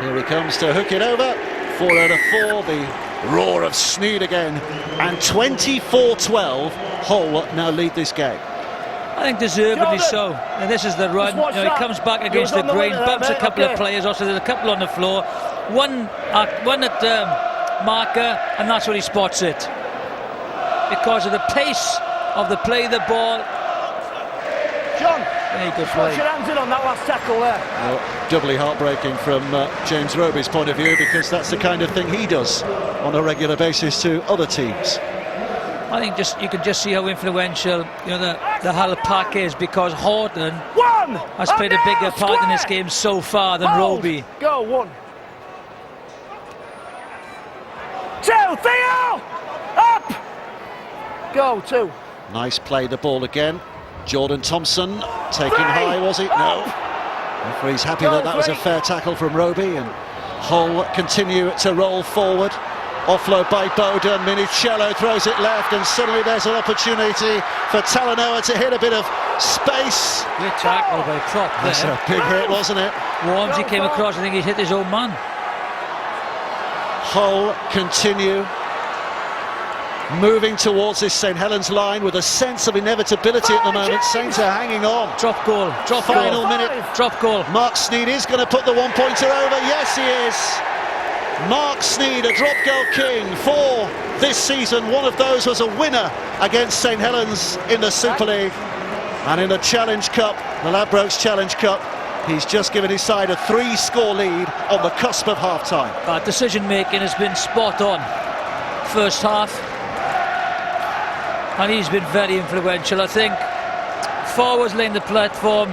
Here he comes to hook it over. 4 out of 4. The roar of Sneed again. And 24-12, Hull now lead this game. I think deservedly so. And this is the run. He comes back against the grain, bumps a couple of players. Also, there's a couple on the floor. One at marker, and that's when he spots it. Because of the pace of the play of the ball. John, very good play. Put your hands in on that last tackle there. Well, doubly heartbreaking from James Roby's point of view, because that's the kind of thing he does on a regular basis to other teams. I think you can just see how influential the Hull pack is, because Horton has played a bigger part in this game so far than Roby. Go, 1. 2, Theo! Up! Go, 2. Nice play, the ball again. Jordan Thompson taken high, was he? No. Referee's happy that was a fair tackle from Roby, and Hull continue to roll forward. Offload by Bowden, Minicello throws it left, and suddenly there's an opportunity for Talanoa to hit a bit of space. Good tackle by Prop there. That's a big hit, wasn't it? Worms, he came across, I think he hit his own man. Hull continue moving towards this St Helens line with a sense of inevitability at the moment. Saints are hanging on. Drop goal. Final minute. Drop goal. Mark Sneed is going to put the one-pointer over. Yes, he is. Mark Sneed, a drop goal king for this season. One of those was a winner against St Helens in the Super League. And in the Challenge Cup, the Ladbrokes Challenge Cup, he's just given his side a 3-score lead on the cusp of half-time. Decision-making has been spot on first half. And he's been very influential. I think forwards laying the platform,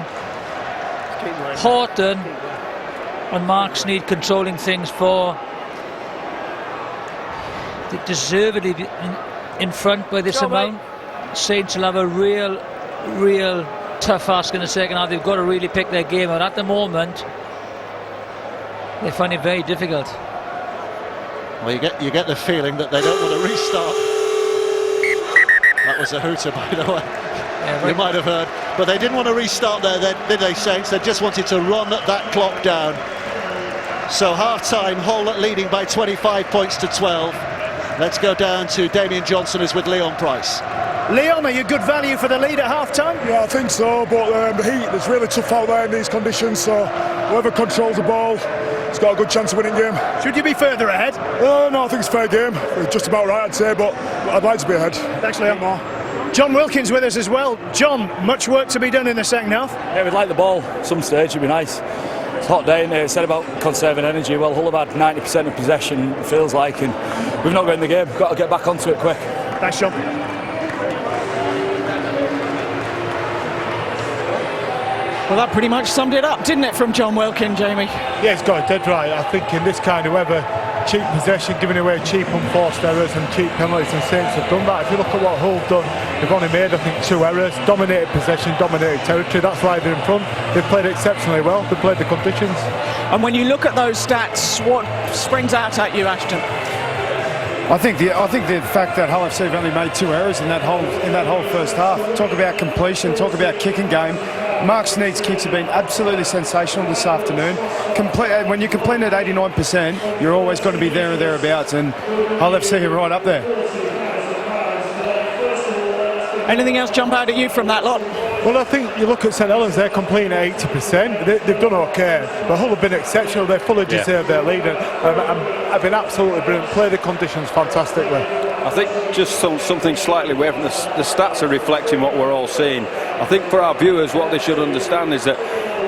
Horton and Mark Sneed controlling things for. They deservedly in front by this amount. Saints will have a real tough ask in the second half. They've got to really pick their game out. At the moment, they find it very difficult. Well, you get the feeling that they don't want to restart. That was a hooter, by the way. Yeah, right. You might have heard. But they didn't want to restart there, did they, Saints? They just wanted to run that clock down. So half-time, Hull leading by 25 points to 12. Let's go down to Damien Johnson, who's with Leon Price. Leon, are you good value for the lead at half-time? Yeah, I think so, but the heat is really tough out there in these conditions, so whoever controls the ball has got a good chance of winning game. Should you be further ahead? No, I think it's fair game. Just about right, I'd say, but I'd like to be ahead. Thanks, Leon. John Wilkins with us as well. John, much work to be done in the second half? Yeah, we'd like the ball some stage, it'd be nice. It's a hot day, and it said about conserving energy. Well, Hull have had 90% of possession, it feels like, and we've not got in the game. Got to get back onto it quick. Thanks, John. Well, that pretty much summed it up, didn't it, from John Wilkin, Jamie? Yeah, he's got it dead right. I think in this kind of weather, cheap possession, giving away cheap unforced errors and cheap penalties, and Saints have done that. If you look at what Hull have done, they've only made, I think, 2 errors, dominated possession, dominated territory. That's why they're in front. They've played exceptionally well. They've played the conditions. And when you look at those stats, what springs out at you, Ashton? I think the fact that Hull FC have only made 2 errors in that whole first half. Talk about completion, talk about kicking game. Mark Sneed's kicks have been absolutely sensational this afternoon. When you complete at 89%, you're always going to be there or thereabouts, and Hull FC are right up there. Anything else jump out at you from that lot? Well, I think you look at St Helens, they're completing at 80%. They've done okay, but Hull have been exceptional. They fully deserve their lead, and have been absolutely brilliant. Play the conditions fantastically. I think just something slightly away from the stats are reflecting what we're all seeing. I think for our viewers, what they should understand is that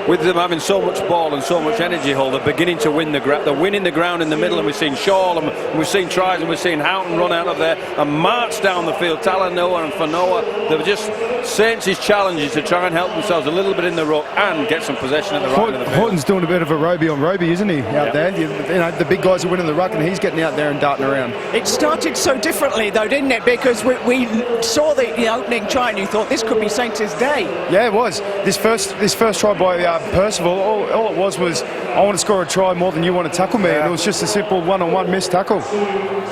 with them having so much ball and so much energy, Hull, they're beginning to win the ground. They're winning the ground in the middle, and we've seen Shaw, and we've seen tries, and we've seen Houghton run out of there and march down the field. Talanoa and Fanoa, they're just Saints' challenges to try and help themselves a little bit in the ruck and get some possession at the right of the field. Horton's doing a bit of a Roby on Roby, isn't he, out there? You know, the big guys are winning the ruck, and he's getting out there and darting around. It started so differently, though, didn't it? Because we saw the opening try, and you thought this could be Saints' day. Yeah, it was. This first try by Percival, all it was I want to score a try more than you want to tackle me, and it was just a simple one-on-one missed tackle.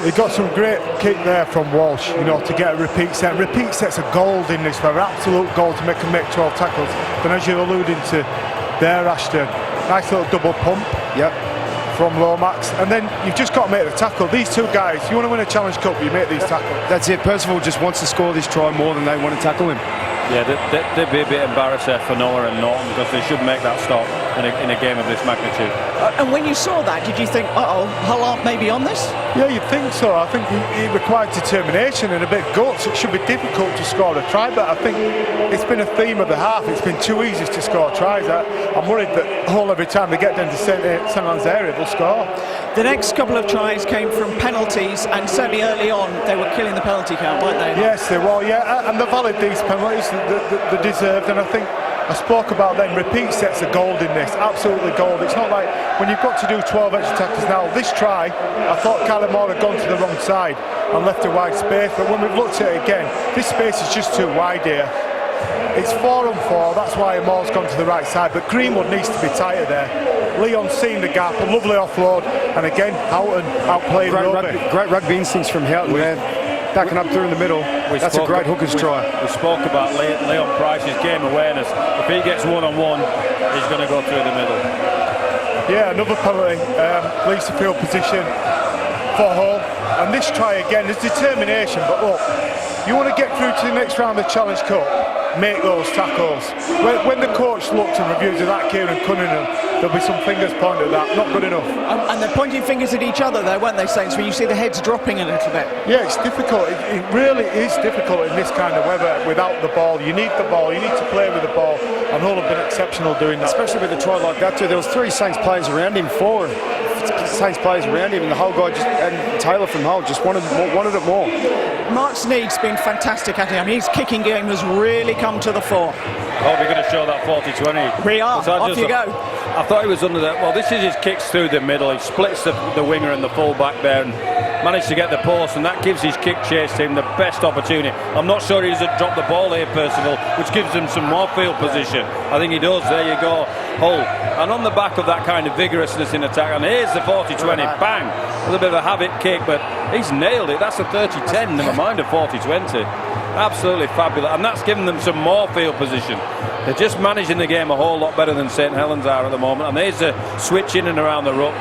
He got some great kick there from Walsh, to get a repeat set. Repeat sets are gold in this, for absolute gold to make him make 12 tackles. But as you're alluding to there, Ashton, nice little double pump. Yep. From Lomax, and then you've just got to make the tackle. These 2 guys, you want to win a Challenge Cup, you make these tackles. That's it. Percival just wants to score this try more than they want to tackle him. Yeah, they'd be a bit embarrassed there for Noah and Norton, because they should make that stop in a game of this magnitude. And when you saw that, did you think, uh-oh, Hull aren't maybe on this? Yeah, you'd think so. I think it required determination and a bit of guts. It should be difficult to score a try, but I think it's been a theme of the half. It's been too easy to score tries. I'm worried that Hull, every time they get down to St Anne's area, they'll score. The next couple of tries came from penalties, and certainly early on they were killing the penalty count, weren't they? Yes, they were, yeah, and they're valid, these penalties, they deserved, and I think I spoke about them. Repeat sets of gold in this, absolutely gold. It's not like when you've got to do 12 extra tackles now. This try, I thought Callum Moore had gone to the wrong side and left a wide space, but when we've looked at it again, this space is just too wide here. It's 4-on-4, that's why Moore's gone to the right side, but Greenwood needs to be tighter there. Leon's seen the gap, a lovely offload, and again, Houghton outplayed Roby. Great rugby instincts from Houghton there, backing up through in the middle. That's a great hooker's try. We spoke about Leon Price's game awareness. If he gets one-on-one, he's going to go through the middle. Yeah, another penalty, leaves the field position for Hull. And this try again, there's determination, but look, you want to get through to the next round of the Challenge Cup, make those tackles. When the coach looks and reviews of that, Kieran Cunningham, there'll be some fingers pointed at that, not good enough. And they're pointing fingers at each other there, weren't they, Saints, when you see the heads dropping a little bit? Yeah, it's difficult. It really is difficult in this kind of weather without the ball. You need the ball, you need to play with the ball, and Hull have been exceptional doing that. Especially with a try like that too. There was 3 Saints players around him, 4 Saints players around him, and the whole guy and Taylor from Hull just wanted it more. Mark Sneed's been fantastic at him. I mean, his kicking game has really come to the fore. Oh, we're going to show that 40-20. We are. Off you go. I thought he was under that. Well, this is his kicks through the middle. He splits the winger and the full-back there and managed to get the post, and that gives his kick chase team the best opportunity. I'm not sure he doesn't drop the ball here, Percival, which gives them some more field position. I think he does. There you go, Hull. And on the back of that kind of vigorousness in attack, and here's the 40-20, bang! A little bit of a habit kick, but he's nailed it. That's a 30-10, never mind a 40-20. Absolutely fabulous, and that's given them some more field position. They're just managing the game a whole lot better than St Helens are at the moment, and there's a switch in and around the ruck.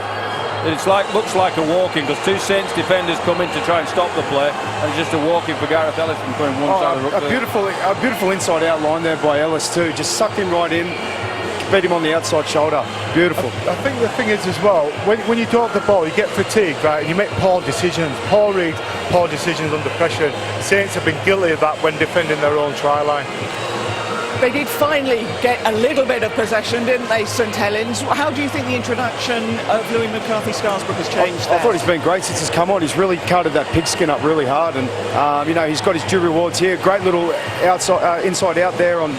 It's looks like a walking, because 2 Saints defenders come in to try and stop the play, and it's just a walking for Gareth Ellis from going one side of the ruck. A beautiful inside out line there by Ellis too, just sucked him right in, beat him on the outside shoulder. Beautiful. I think the thing is as well, when you don't have the ball, you get fatigued, right, and you make poor decisions. Poor reads, poor decisions under pressure. Saints have been guilty of that when defending their own try line. They did finally get a little bit of possession, didn't they, St Helens? How do you think the introduction of Louis McCarthy-Scarsbrook has changed I thought he's been great since he's come on. He's really carted that pigskin up really hard, and he's got his due rewards here. Great little inside out there on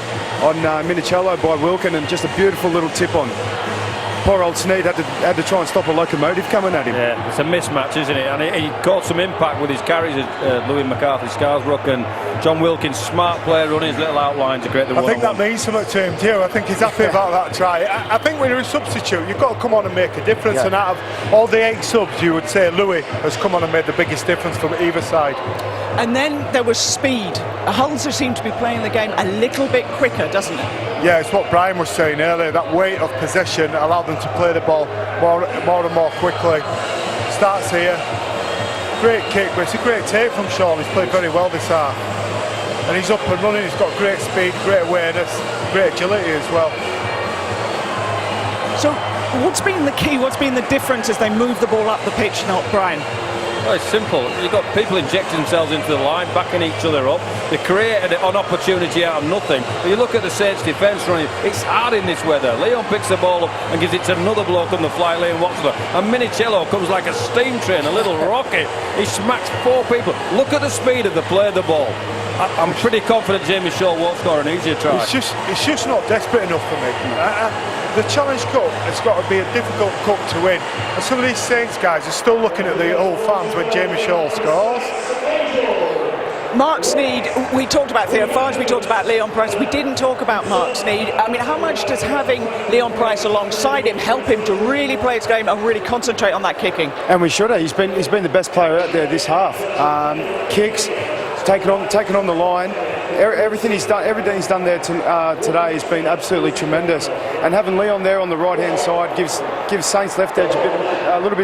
Minicello by Wilkin, and just a beautiful little tip on. Poor old Sneed had to try and stop a locomotive coming at him. Yeah, it's a mismatch, isn't it? And he caught some impact with his carries, Louis McCarthy-Scarsbrook, and John Wilkins, smart player, running his little outline to create the I think that means something to him too. I think he's happy about that try. I think when you're a substitute, you've got to come on and make a difference, and out of all the 8 subs, you would say Louis has come on and made the biggest difference from either side. And then there was speed. Hull just seemed to be playing the game a little bit quicker, doesn't it? Yeah, it's what Brian was saying earlier. That weight of possession allowed them to play the ball more and more quickly. Starts here. Great kick, but it's a great take from Sean. He's played very well this half. And he's up and running. He's got great speed, great awareness, great agility as well. So what's been the key? What's been the difference as they move the ball up the pitch now, Brian? Well, it's simple. You've got people injecting themselves into the line, backing each other up. They created an opportunity out of nothing. But you look at the Saints defence running, it's hard in this weather. Leon picks the ball up and gives it to another bloke on the fly lane, Watson. And Minicello comes like a steam train, a little rocket. He smacks 4 people. Look at the speed of the play of the ball. I'm pretty confident Jamie Shaw won't score an easier try. It's just not desperate enough for me. The Challenge Cup has got to be a difficult cup to win. And some of these Saints guys are still looking at the old fans when Jamie Shaw scores. Mark Sneed, we talked about Theo Farge, we talked about Leon Price, we didn't talk about Mark Sneed. I mean, how much does having Leon Price alongside him help him to really play his game and really concentrate on that kicking? And we should have. He's been the best player out there this half. Kicks, taken on the line. Everything he's done there today has been absolutely tremendous. And having Leon there on the right hand side gives Saints left edge a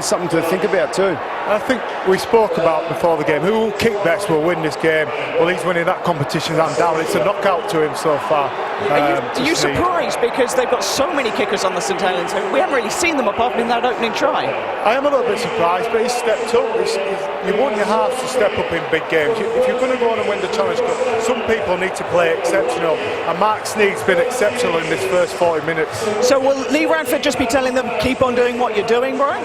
something to think about too. I think we spoke about before the game, who will kick best will win this game. Well, he's winning that competition hands down. It's a knockout to him so far. Are you surprised because they've got so many kickers on the St Helens? We haven't really seen them apart from in that opening try. I am a little bit surprised, but he's stepped up. You want your halves to step up in big games. If you're going to go on and win the Challenge Cup, some people need to play exceptional, and Mark Sneed's been exceptional in this first 40 minutes. So will Lee Radford just be telling them, keep on doing what you're doing, Brian?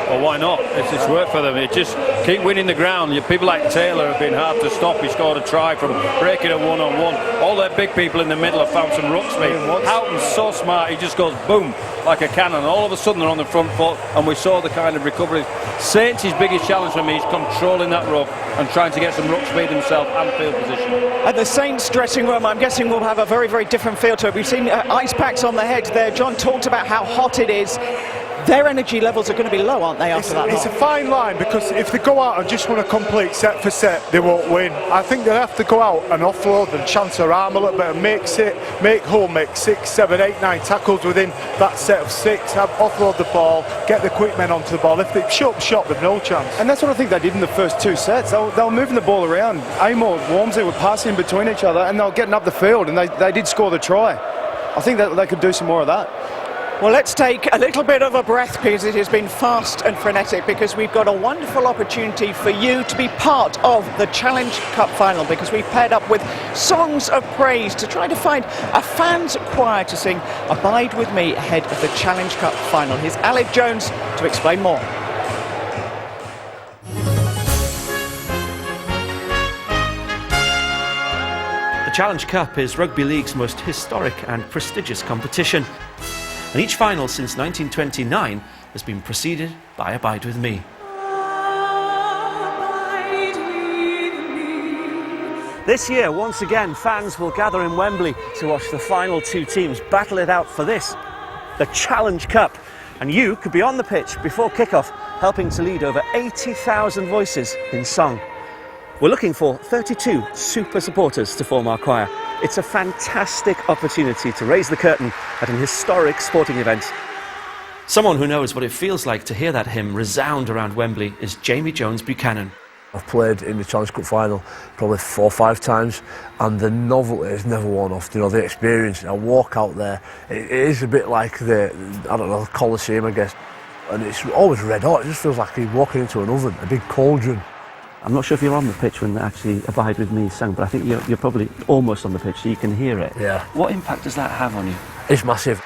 Well, why not? It's worked for them. It just keep winning the ground. People like Taylor have been hard to stop. He scored a try from breaking a one-on-one. All their big people in the middle have found some ruck speed. Houghton's so smart, he just goes boom like a cannon. All of a sudden they're on the front foot, and we saw the kind of recovery. Saints' biggest challenge for me is controlling that ruck and trying to get some ruck speed himself and field position. At the Saints dressing room, I'm guessing we'll have a very, very different feel to it. We've seen ice packs on the head there. John talked about how hot it is. Their energy levels are going to be low, aren't they, after that? It's a fine line, because if they go out and just want to complete set for set, they won't win. I think they have to go out and offload and chance their arm a little bit and make Hull make 6, 7, 8, 9 tackles within that set of 6, offload the ball, get the quick men onto the ball. If they shut shot, they've no chance. And that's what I think they did in the first 2 sets. They were moving the ball around. Amor, Wormsley were passing between each other, and they were getting up the field, and they did score the try. I think that they could do some more of that. Well, let's take a little bit of a breath, because it has been fast and frenetic, because we've got a wonderful opportunity for you to be part of the Challenge Cup final, because we've paired up with Songs of Praise to try to find a fans choir to sing Abide With Me ahead of the Challenge Cup final. Here's Aled Jones to explain more. The Challenge Cup is Rugby League's most historic and prestigious competition. And each final since 1929 has been preceded by Abide With Me. This year, once again, fans will gather in Wembley to watch the final 2 teams battle it out for this, the Challenge Cup. And you could be on the pitch before kick-off, helping to lead over 80,000 voices in song. We're looking for 32 super supporters to form our choir. It's a fantastic opportunity to raise the curtain at an historic sporting event. Someone who knows what it feels like to hear that hymn resound around Wembley is Jamie Jones Buchanan. I've played in the Challenge Cup final probably 4 or 5 times, and the novelty has never worn off. You know, the experience, I walk out there, it is a bit like the Coliseum, I guess, and it's always red hot. It just feels like you're walking into an oven, a big cauldron. I'm not sure if you're on the pitch when actually Abide With Me is sung, but I think you're probably almost on the pitch, so you can hear it. Yeah. What impact does that have on you? It's massive.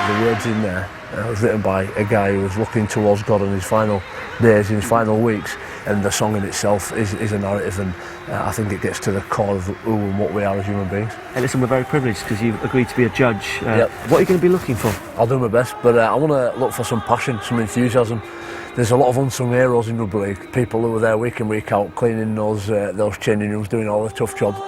The words in there was written by a guy who was looking towards God in his final days, in his final weeks, and the song in itself is a narrative, and I think it gets to the core of who and what we are as human beings. Hey, listen, we're very privileged because you've agreed to be a judge. Yep. What are you going to be looking for? I'll do my best, but I want to look for some passion, some enthusiasm. There's a lot of unsung heroes in rugby league, people who are there week in, week out, cleaning those changing rooms, doing all the tough jobs.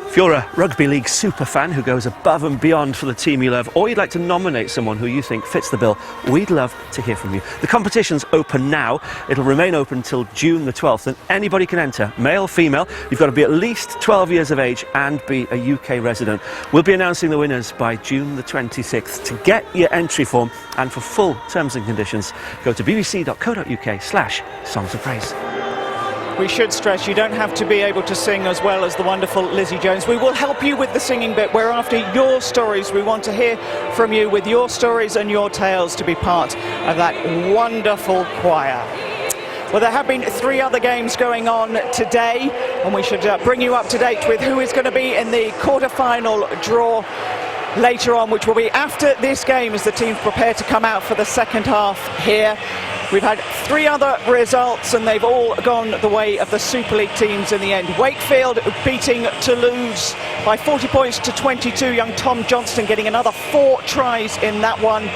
If you're a Rugby League super fan who goes above and beyond for the team you love, or you'd like to nominate someone who you think fits the bill, we'd love to hear from you. The competition's open now. It'll remain open until June the 12th, and anybody can enter, male, female. You've got to be at least 12 years of age and be a UK resident. We'll be announcing the winners by June the 26th. To get your entry form and for full terms and conditions, go to bbc.co.uk/Songs of Praise. We should stress you don't have to be able to sing as well as the wonderful Lizzie Jones. We will help you with the singing bit. We're after your stories. We want to hear from you with your stories and your tales to be part of that wonderful choir. Well, there have been 3 other games going on today, and we should bring you up to date with who is going to be in the quarter-final draw later on, which will be after this game as the teams prepare to come out for the second half here. We've had 3 other results, and they've all gone the way of the Super League teams in the end. Wakefield beating Toulouse by 40 points to 22. Young Tom Johnston getting another 4 tries in that one.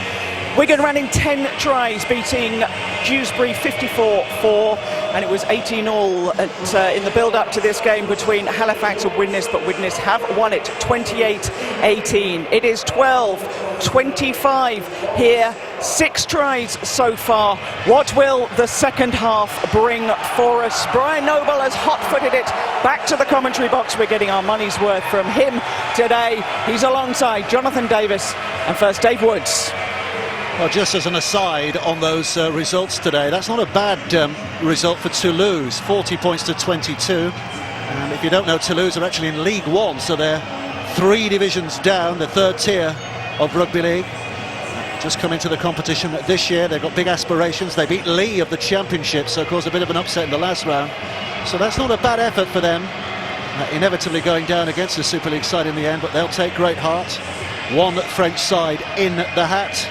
Wigan ran in 10 tries, beating Dewsbury 54-4, and it was 18-all in the build-up to this game between Halifax and Widnes, but Widnes have won it 28-18. It is 12-25 here, 6 tries so far. What will the second half bring for us? Brian Noble has hot-footed it back to the commentary box. We're getting our money's worth from him today. He's alongside Jonathan Davis and first Dave Woods. Well, just as an aside on those results today, that's not a bad result for Toulouse, 40 points to 22. And if you don't know, Toulouse are actually in League One, so they're 3 divisions down, the 3rd tier of rugby league. Just come into the competition this year. They've got big aspirations. They beat Lee of the championship, so caused a bit of an upset in the last round. So that's not a bad effort for them. Inevitably going down against the Super League side in the end, but they'll take great heart. One French side in the hat,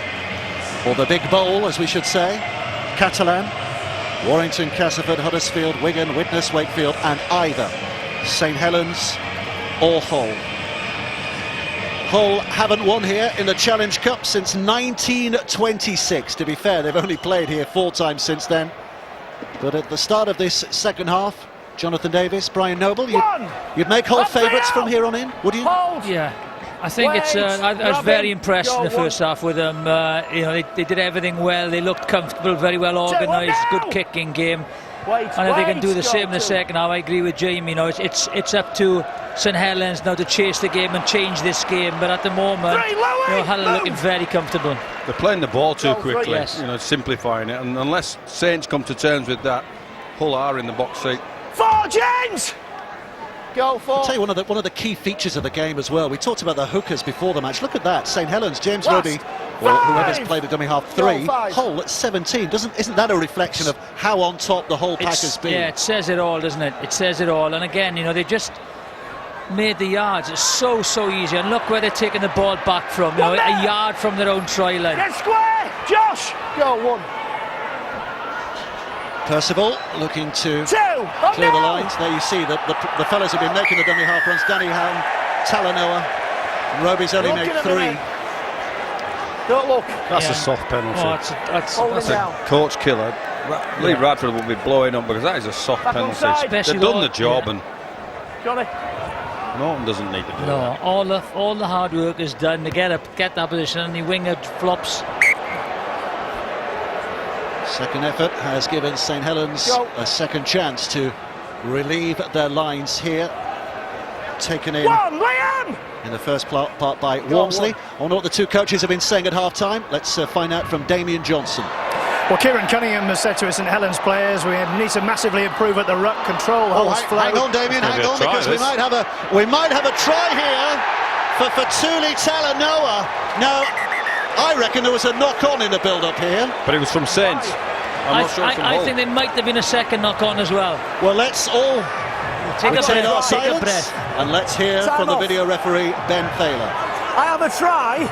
or the big bowl, as we should say. Catalan, Warrington, Castleford, Huddersfield, Wigan, Widnes, Wakefield, and either St Helens or Hull. Hull haven't won here in the Challenge Cup since 1926. To be fair, they've only played here 4 times since then. But at the start of this second half, Jonathan Davis, Brian Noble, you'd make Hull favourites from here on in, would you? Yeah. I think it's. I was very impressed in the first half with them. You know, they did everything well. They looked comfortable, very well organised, good kicking game. And if they can do the same in the second half, I agree with Jamie. You know, it's up to St Helens now to chase the game and change this game. But at the moment, you know, Hull are looking very comfortable. They're playing the ball too quickly. Yes. You know, simplifying it. And unless Saints come to terms with that, Hull are in the box seat. 4, James! Go for. I'll tell you one of the key features of the game as well. We talked about the hookers before the match. Look at that, St Helens, James Roby, or whoever's played a dummy half 3, Hull at 17. Isn't that a reflection of how on top the whole pack has been? Yeah, it says it all, doesn't it? It says it all. And again, you know, they just made the yards. It's so easy. And look where they're taking the ball back from. You know, a yard from their own try line. Get square, Josh. Go 1. Percival looking to clear the lines. There you see the fellas have been making the dummy half runs. Danny Ham, Talanoa, and Roby's only made 3. Don't look. That's a soft penalty. Oh, that's a coach killer. Lee Radford will be blowing up because that is a soft penalty. They've done the job, and Johnny. Norton doesn't need to do that. All the hard work is done to get that position, and the winger flops. Second effort has given St Helens a second chance to relieve their lines here. Taken in the first part by Walmsley. I wonder what the 2 coaches have been saying at half-time. Let's find out from Damien Johnson. Well, Kieran Cunningham has said to us St Helens players, we need to massively improve at the ruck control. Hang on, Damien, hang on, because we might have a try here for Fatuli Talanoa. Now, I reckon there was a knock-on in the build-up here. But it was from Saints. I think there might have been a second knock-on as well. Well, let's all take a breath. And let's hear from the video referee, Ben Thaler. I have a try.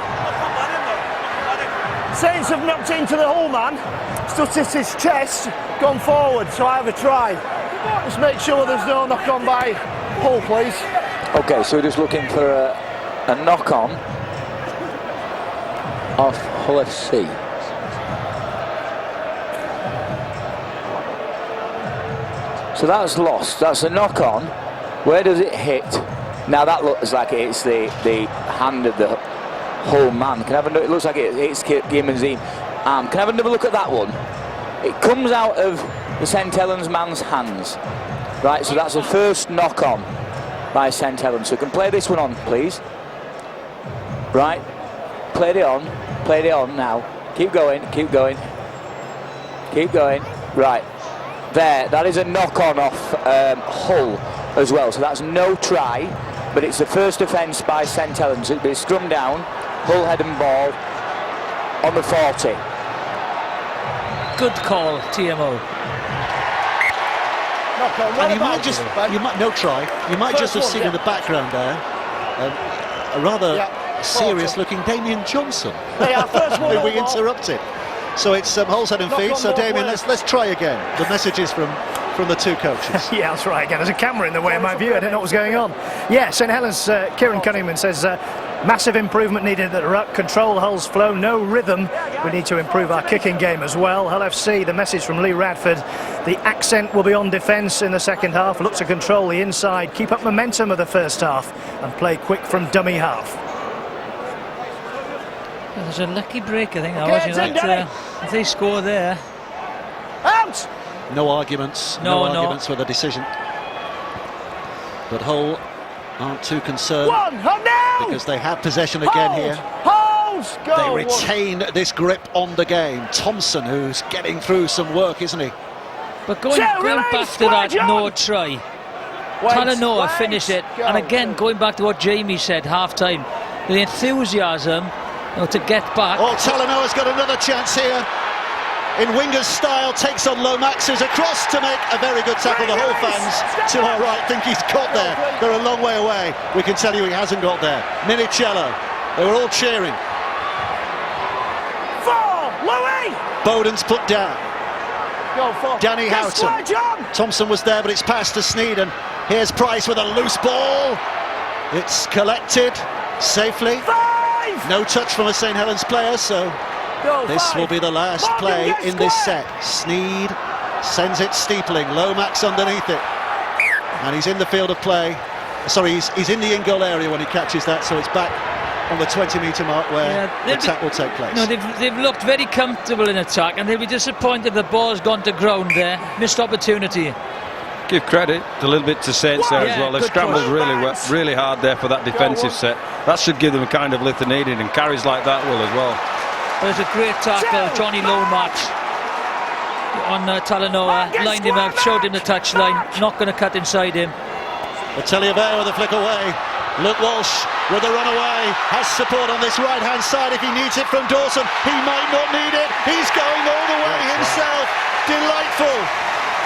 Saints have knocked into the Hull man. Stuck his chest, gone forward, so I have a try. Just make sure there's no knock-on by Hull, please. Okay, so we're just looking for a knock-on off Hull FC. So that's lost. That's a knock-on. Where does it hit? Now that looks like it hits the hand of the Hull man. Can I have it looks like it hits Gimmon's arm. Can I have another look at that one? It comes out of the St Helens man's hands. Right, so that's the first knock-on by St Helens. So we can play this one on, please. Right, played it on now. Keep going. Right, there, that is a knock-on off Hull as well. So that's no try, but it's the first offence by St Helens. It'll be scrum down, Hull head and ball on the 40. Good call, TMO. And you might just have seen in the background there a rather serious-looking Damien Johnson. Who we interrupted. So it's Hull's head and feet. So Damien, let's try again. The messages from the 2 coaches. Yeah, that's right. Again, there's a camera in the way of my view. I don't know what's going on. Yeah, St Helens. Kieran Cunningham says massive improvement needed at the ruck. Control Hull's flow, no rhythm. We need to improve our kicking game as well. Hull FC, the message from Lee Radford. The accent will be on defence in the second half. Look to control the inside, keep up momentum of the first half, and play quick from dummy half. There's a lucky break, I think. If they score there. Out! No arguments with the decision. But Hull aren't too concerned because they have possession again here. Hold! Goals! They retain this grip on the game. Thompson, who's getting through some work, isn't he? But going back to that no try, Talanoa finish it, and again going back to what Jamie said half-time, the enthusiasm to get back. Oh, Talanoa's got another chance here. In Winger's style, takes on Lomax, who's across to make a very good tackle. The whole fans to our right think he's got there. They're a long way away. We can tell you he hasn't got there. Minicello, they were all cheering. 4, Louis! Bowden's put down. Go for Danny Houghton. Thompson was there, but it's passed to Sneed, and here's Price with a loose ball. It's collected safely. 5! No touch from a St Helens player, so this will be the last play in this set. Sneed sends it steepling. Lomax underneath it, and he's in the field of play. Sorry, he's in the in-goal area when he catches that, so it's back on the 20-metre mark where the attack will take place. No, they've looked very comfortable in attack, and they'll be disappointed the ball's gone to ground there. Missed opportunity. Give credit a little bit to Saints there as well. They've scrambled really hard there for that defensive set. That should give them a kind of lift they needed, and carries like that will as well. There's a great tackle, Johnny Lomax on Talanoa, lined him out, showed him the touchline, not going to cut inside him. Atelier with a flick away. Luke Walsh with a run away, has support on this right-hand side if he needs it from Dawson. He might not need it, he's going all the way himself.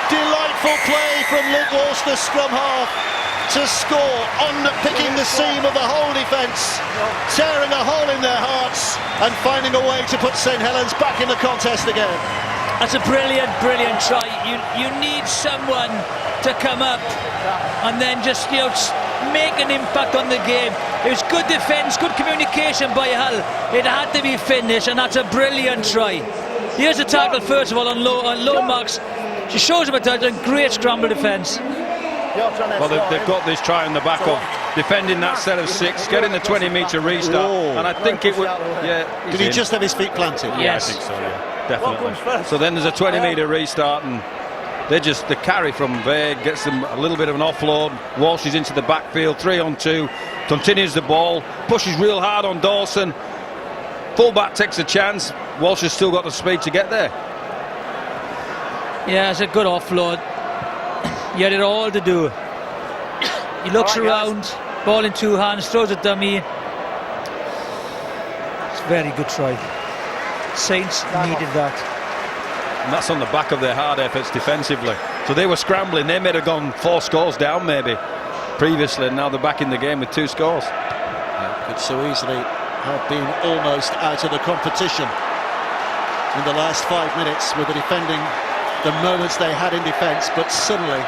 Delightful play from Luke Walsh, the scrum half, to score, unpicking the seam of the whole defence, tearing a hole in their hearts and finding a way to put St Helens back in the contest again. That's a brilliant try. You need someone to come up and then just make an impact on the game. It was good defence, good communication by Hull. It had to be finished, and that's a brilliant try. Here's the tackle first of all on Lomax. She shows him a touch and great scramble defence. Well, they've got this try on the back of defending that set of 6, getting the 20-metre restart, and I think it would. Yeah, did he just have his feet planted? Yes, I think so. Yeah, definitely. So then there's a 20-metre restart, and the carry from Vague gets them a little bit of an offload. Walsh is into the backfield, 3-on-2, continues the ball, pushes real hard on Dawson. Fullback takes a chance. Walsh has still got the speed to get there. Yeah, it's a good offload. He had it all to do. He looks around, ball in 2 hands, throws a dummy. It's a very good try. Saints needed that. And that's on the back of their hard efforts defensively. So they were scrambling. They may have gone 4 scores down maybe previously, and now they're back in the game with 2 scores. Yeah, could so easily have been almost out of the competition in the last 5 minutes with the defending, the moments they had in defence, but suddenly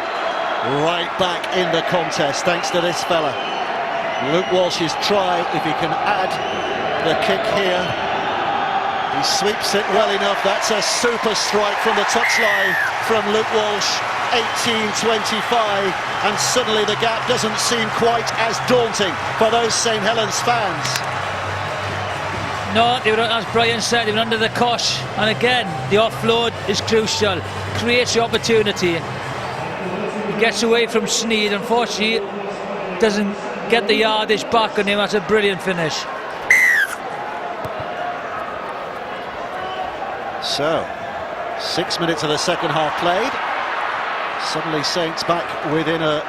right back in the contest thanks to this fella. Luke Walsh's try, if he can add the kick here. He sweeps it well enough. That's a super strike from the touchline from Luke Walsh. 18-25, and suddenly the gap doesn't seem quite as daunting for those St Helens fans. No, they were, as Brian said, they were under the cosh, and again the offload is crucial, creates the opportunity. He gets away from Sneed, unfortunately doesn't get the yardage back on him. That's a brilliant finish. So 6 minutes of the second half played. Suddenly Saints back within a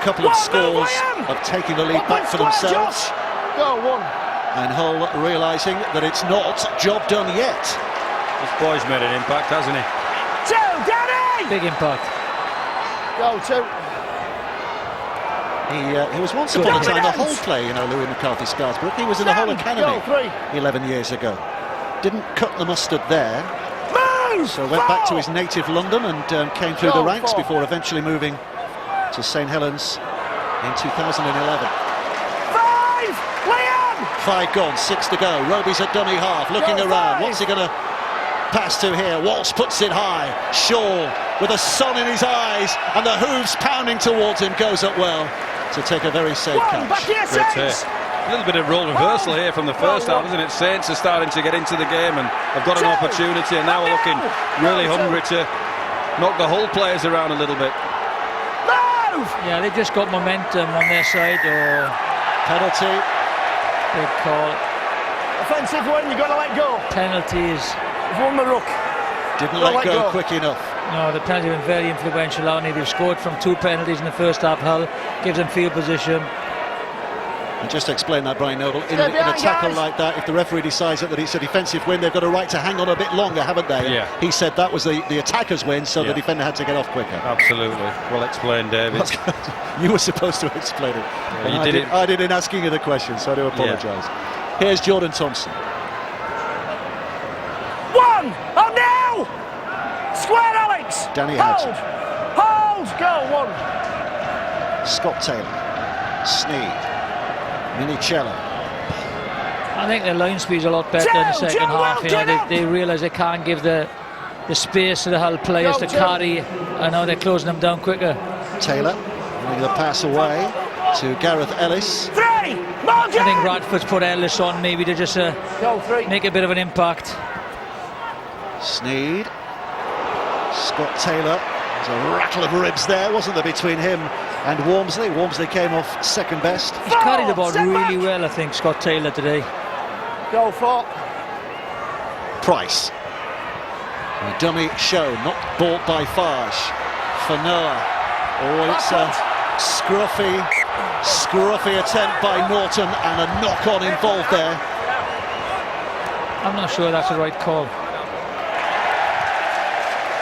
couple of scores of taking the lead back for themselves. Go, 1. And Hull realising that it's not job done yet. This boy's made an impact, hasn't he? 2, Danny! Big impact. Go, 2. He was once upon a time the Hull player, Louis McCarthy Scarsbrook. He was in the Hull Academy 11 years ago. Didn't cut the mustard there. So went back to his native London and came through the ranks before eventually moving to St Helens in 2011. 5 gone, 6 to go. Roby's at dummy half, looking around. What's he going to pass to here? Walsh puts it high. Shaw, with the sun in his eyes and the hooves pounding towards him, goes up well to take a very safe catch. A little bit of role reversal here from the first half, isn't it? Saints are starting to get into the game and have got an opportunity, and now we're looking really hungry to knock the Hull players around a little bit. Yeah, they've just got momentum on their side. Or penalty. Big call. offensive win, you've got to let go. Penalties. You've won the ruck. Didn't let go quick enough. No, the penalty been very influential, aren't they? They've scored from 2 penalties in the first half. Hull gives them field position. And just to explain that, Brian Noble, in a tackle like that, if the referee decides that it's a defensive win, they've got a right to hang on a bit longer, haven't they? Yeah. He said that was the attacker's win, so the defender had to get off quicker. Absolutely. Well explained, David. You were supposed to explain it. Yeah, you did it. I did in asking you the question, so I do apologise. Here's Jordan Thompson. One! Oh, now! Square, Alex! Danny Houghton. Hold! Go, one. Scott Taylor. Sneed. Minicello. I think their line speed's a lot better in the second half. You know, they realise they can't give the space to the Hull players to carry, and now they're closing them down quicker. Taylor running the pass away to Gareth Ellis. Three! I think Radford's put Ellis on maybe to just make a bit of an impact. Sneed. Scott Taylor. There's a rattle of ribs there, wasn't there, between him and Walmsley. Walmsley came off second best. He's carried the ball really well, I think, Scott Taylor today. Go for Price. A dummy show, not bought by Farge. For Noah. Oh, it's a scruffy attempt by Norton and a knock-on involved there. I'm not sure that's the right call.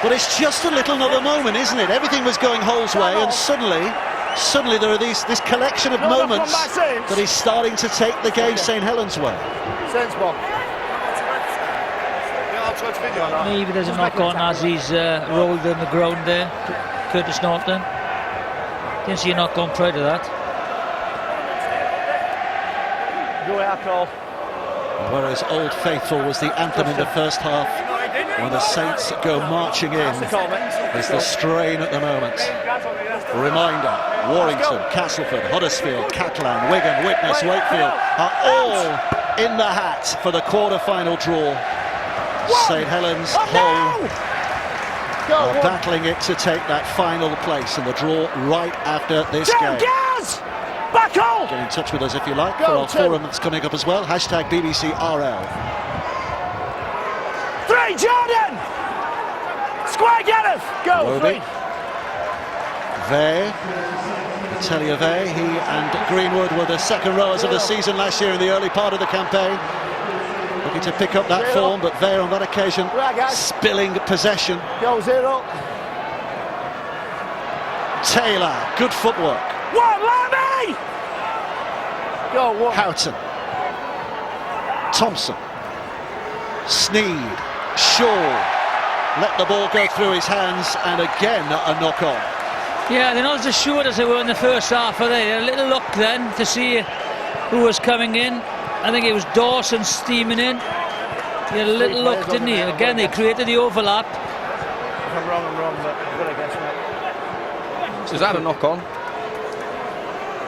But it's just a little another moment, isn't it? Everything was going Hull's way, and suddenly there are this collection of moments that he's starting to take the game St Helens way. Sensible. Maybe there's a knock-on as he's rolled on the ground there, Curtis Norton. Didn't see a knock-on prior to that. Go out, call. Whereas Old Faithful was the anthem in the first half, when the Saints go marching in, there's the strain at the moment. Reminder, Warrington, Castleford, Huddersfield, Catalan, Wigan, Widnes, Wakefield are all in the hat for the quarter-final draw. St Helens, Hull are battling it to take that final place in the draw right after this game. Back home! Get in touch with us if you like for our forum that's coming up as well. Hashtag BBCRL. 3, Jordan! Square Gareth! Go, Roby. 3. Vey. Atelier Vey. He and Greenwood were the second rowers of the season last year in the early part of the campaign. Looking to pick up that form, but Vey on that occasion spilling possession. Go, 0. Taylor, good footwork. 1, Lammy! Go, 1. Houghton. Thompson. Sneed. Shaw. Let the ball go through his hands, and again a knock-on. Yeah, they're not as assured as they were in the first half, are they? They had a little look then to see who was coming in. I think it was Dawson steaming in. He had a little look, didn't he? Again, they created the overlap. If I'm wrong, but I'm good against me. So is that a knock-on?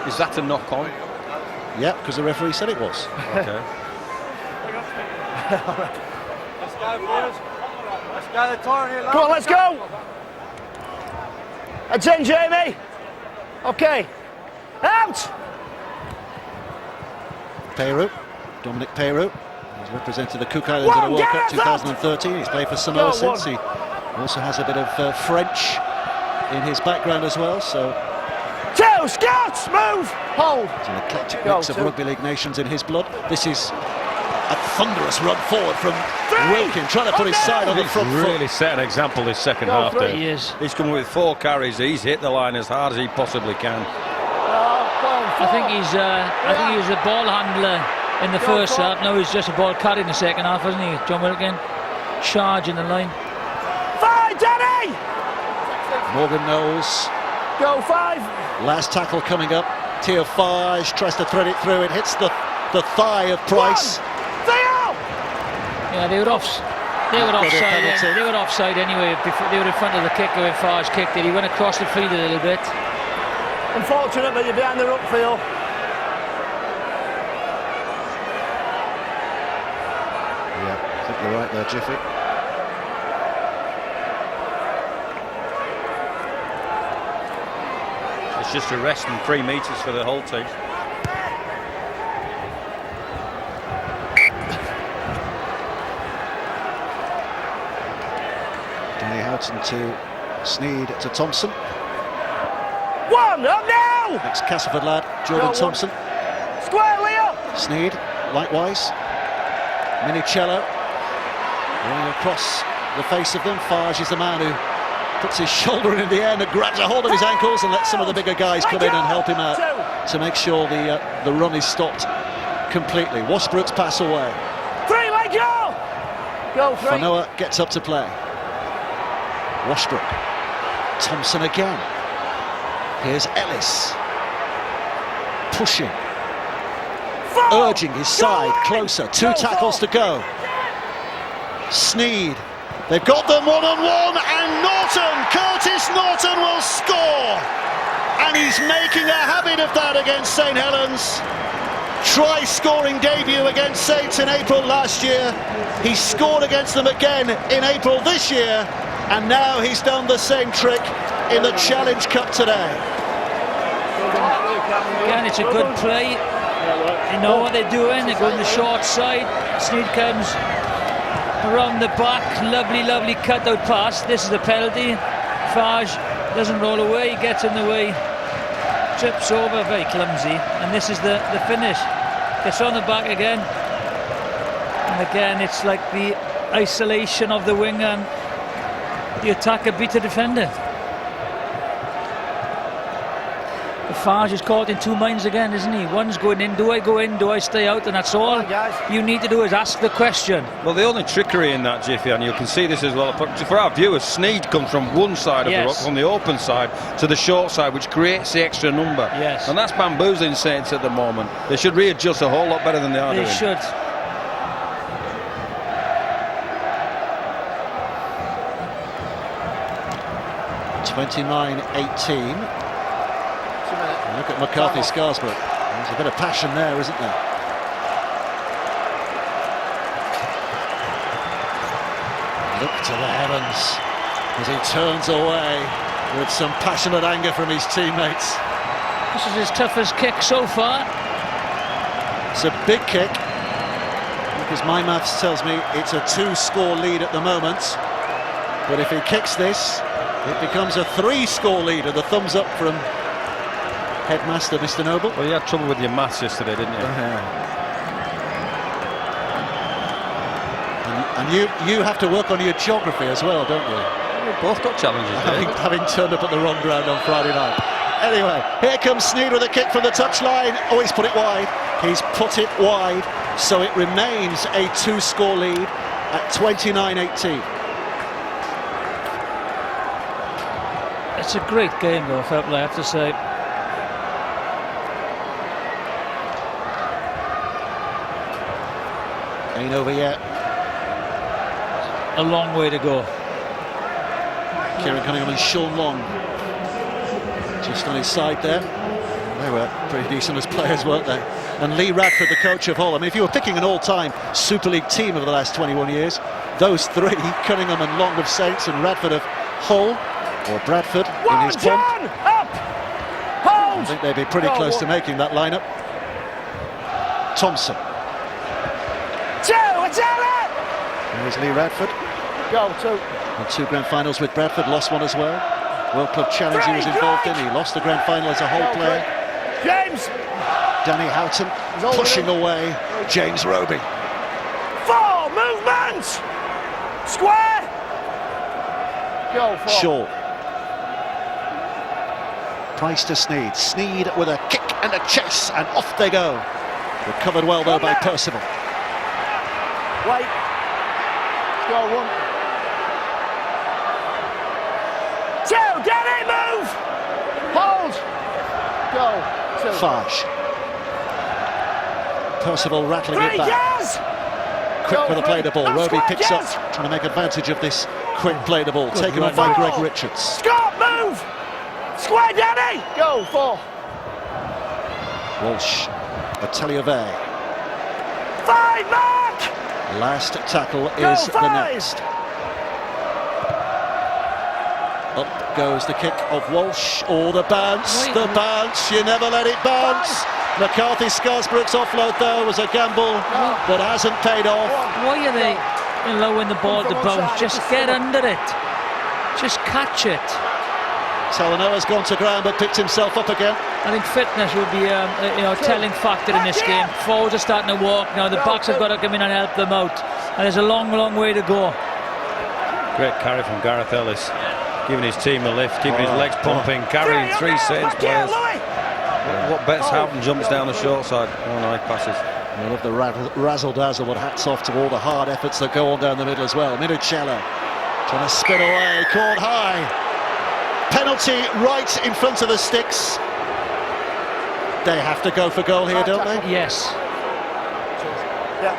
Is that a knock-on? Yeah, because the referee said it was. Okay. Come on, let's go! That's in, Jamie. Okay. Out! Peru, Dominic Peru. He's represented the Cook Islands in the World Cup 2013. He's played for Samoa since. He also has a bit of French in his background as well, so... 2, Scouts, move! Hold! There's an eclectic mix of rugby league nations in his blood. This is a thunderous run forward from Wilkin, trying to put his side on the front foot. Really set an example this second half there. He is. He's come with 4 carries. He's hit the line as hard as he possibly can. I think he was a ball handler in the first half. Now he's just a ball carrier in the second half, isn't he? John Wilkin charging the line. 5, Danny! Morgan Knowles. Go, 5. Last tackle coming up. Theo Farge tries to thread it through. It hits the thigh of Price. 1, Theo! Yeah, they were offside. They were offside anyway. Before they were in front of the kicker when Farge kicked it. He went across the field a little bit. Unfortunately, you're behind the ruck, Theo. Yeah, I think you're right there, Jiffy. It's just a rest and 3 metres for the whole team. Danny Houghton to Sneed to Thompson. One, up now! Ex-Castleford lad, Jordan Thompson. Squarely up! Sneed, likewise. Minicello running across the face of them. Fage is the man who puts his shoulder in the air and grabs a hold of his ankles and lets some of the bigger guys come in and help him out to make sure the run is stopped completely. Washbrook's pass away. 3, let go! Go, 3. Fanoa gets up to play. Washbrook. Thompson again. Here's Ellis. Pushing. 4. Urging his side closer. 2 tackles to go. Sneed. They've got them one-on-one, and Curtis Norton will score! And he's making a habit of that against St Helens. Try-scoring debut against Saints in April last year. He scored against them again in April this year, and now he's done the same trick in the Challenge Cup today. Again, it's a good play. They know what they're doing. They go on the short side. Sneed comes around the back. Lovely cut-out pass. This is the penalty. Fage doesn't roll away. He gets in the way. Trips over, very clumsy. And this is the finish. Gets on the back again. And again, it's like the isolation of the winger and the attacker beat the defender. Fage is caught in 2 minds again, isn't he? One's going in, do I go in, do I stay out? And that's all you need to do is ask the question. Well, the only trickery in that, Jiffy, and you can see this as well, for our viewers, Sneed comes from one side of the ruck, from the open side to the short side, which creates the extra number. Yes. And that's bamboozling Saints at the moment. They should readjust a whole lot better than they are doing. They should. (29-18). Look at McCarthy Scarsbrook. There's a bit of passion there, isn't there? Look to the heavens as he turns away with some passionate anger from his teammates. This is his toughest kick so far. It's a big kick, because my maths tells me it's a 2-score lead at the moment. But if he kicks this, it becomes a 3-score lead, and the thumbs up from headmaster Mr. Noble. Well, you had trouble with your maths yesterday, didn't you? And you have to work on your geography as well, don't you? We've both got challenges. Having turned up at the wrong ground on Friday night. Anyway, here comes Sneed with a kick from the touchline. Oh, he's put it wide. He's put it wide, so it remains a 2-score lead at 29-18. It's a great game, though, fair play, I have to say. Ain't over yet. A long way to go. Kieran Cunningham and Sean Long just on his side there. They were pretty decent as players, weren't they? And Lee Radford, the coach of Hull. I mean, if you were picking an all-time Super League team over the last 21 years, those three, Cunningham and Long of Saints and Radford of Hull, or Bradford in his pomp, I think they'd be pretty close to making that lineup. Thompson. There's Lee Radford. Go, 2. And 2 grand finals with Bradford, lost one as well. World Club Challenge he was involved in. He lost the grand final as a whole player. James! Danny Houghton pushing away James Roby. 4 movements! Square! Go, 4. Short. Price to Sneed. Sneed with a kick and a chase, and off they go. Recovered well though by Percival. Wait. Go, 1. 2, Danny, move! Hold! Go, 2. Fage. Percival rattling it back. Quick with the play the ball. Roby picks up, trying to make advantage of this quick play the ball. Taken on by Greg Richards. Scott, move! Square, Danny! Go, 4. Walsh. Atelier. 5, Mark! Last tackle is the next. Up goes the kick of Walsh. Oh, the bounce, the bounce. You never let it bounce. McCarthy Scarsbrook's offload, though, was a gamble that hasn't paid off. Why are they allowing the ball to bounce? Just get under it. Just catch it. Talanoa's gone to ground but picked himself up again. I think fitness will be a telling factor in this game. Forwards are starting to walk now. The backs have got to come in and help them out. And there's a long, long way to go. Great carry from Gareth Ellis, giving his team a lift, keeping his legs pumping, carrying 3 Saints players. What bets Houghton jumps down the short side. Oh, nice passes. I love the razzle-dazzle, but hats off to all the hard efforts that go on down the middle as well. Minicello trying to spin away, called high. Penalty right in front of the sticks. They have to go for goal here, don't they? Yes. Yeah.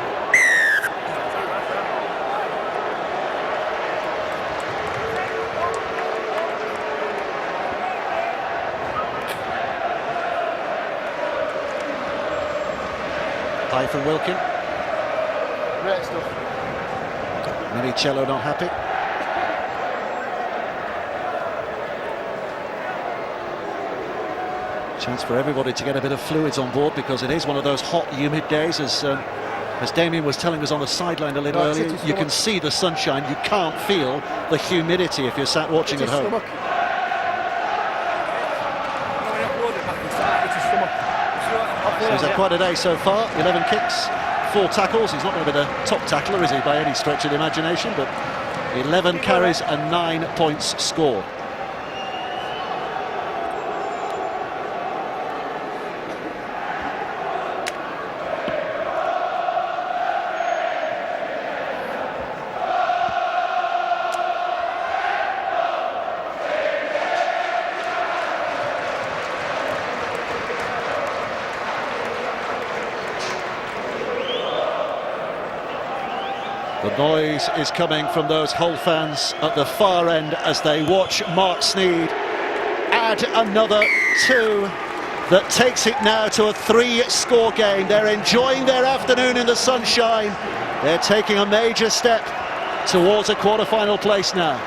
High from Wilkin. Great stuff. Minicello not happy. Chance for everybody to get a bit of fluids on board, because it is one of those hot, humid days, as Damien was telling us on the sideline a little earlier. You can see the sunshine, you can't feel the humidity if you're sat watching at home. So he's had quite a day so far. 11 kicks, 4 tackles. He's not going to be the top tackler, is he, by any stretch of the imagination, but 11 carries and 9 points scored. The noise is coming from those Hull fans at the far end as they watch Mark Sneyd add another 2 that takes it now to a 3-score game. They're enjoying their afternoon in the sunshine. They're taking a major step towards a quarter-final place now.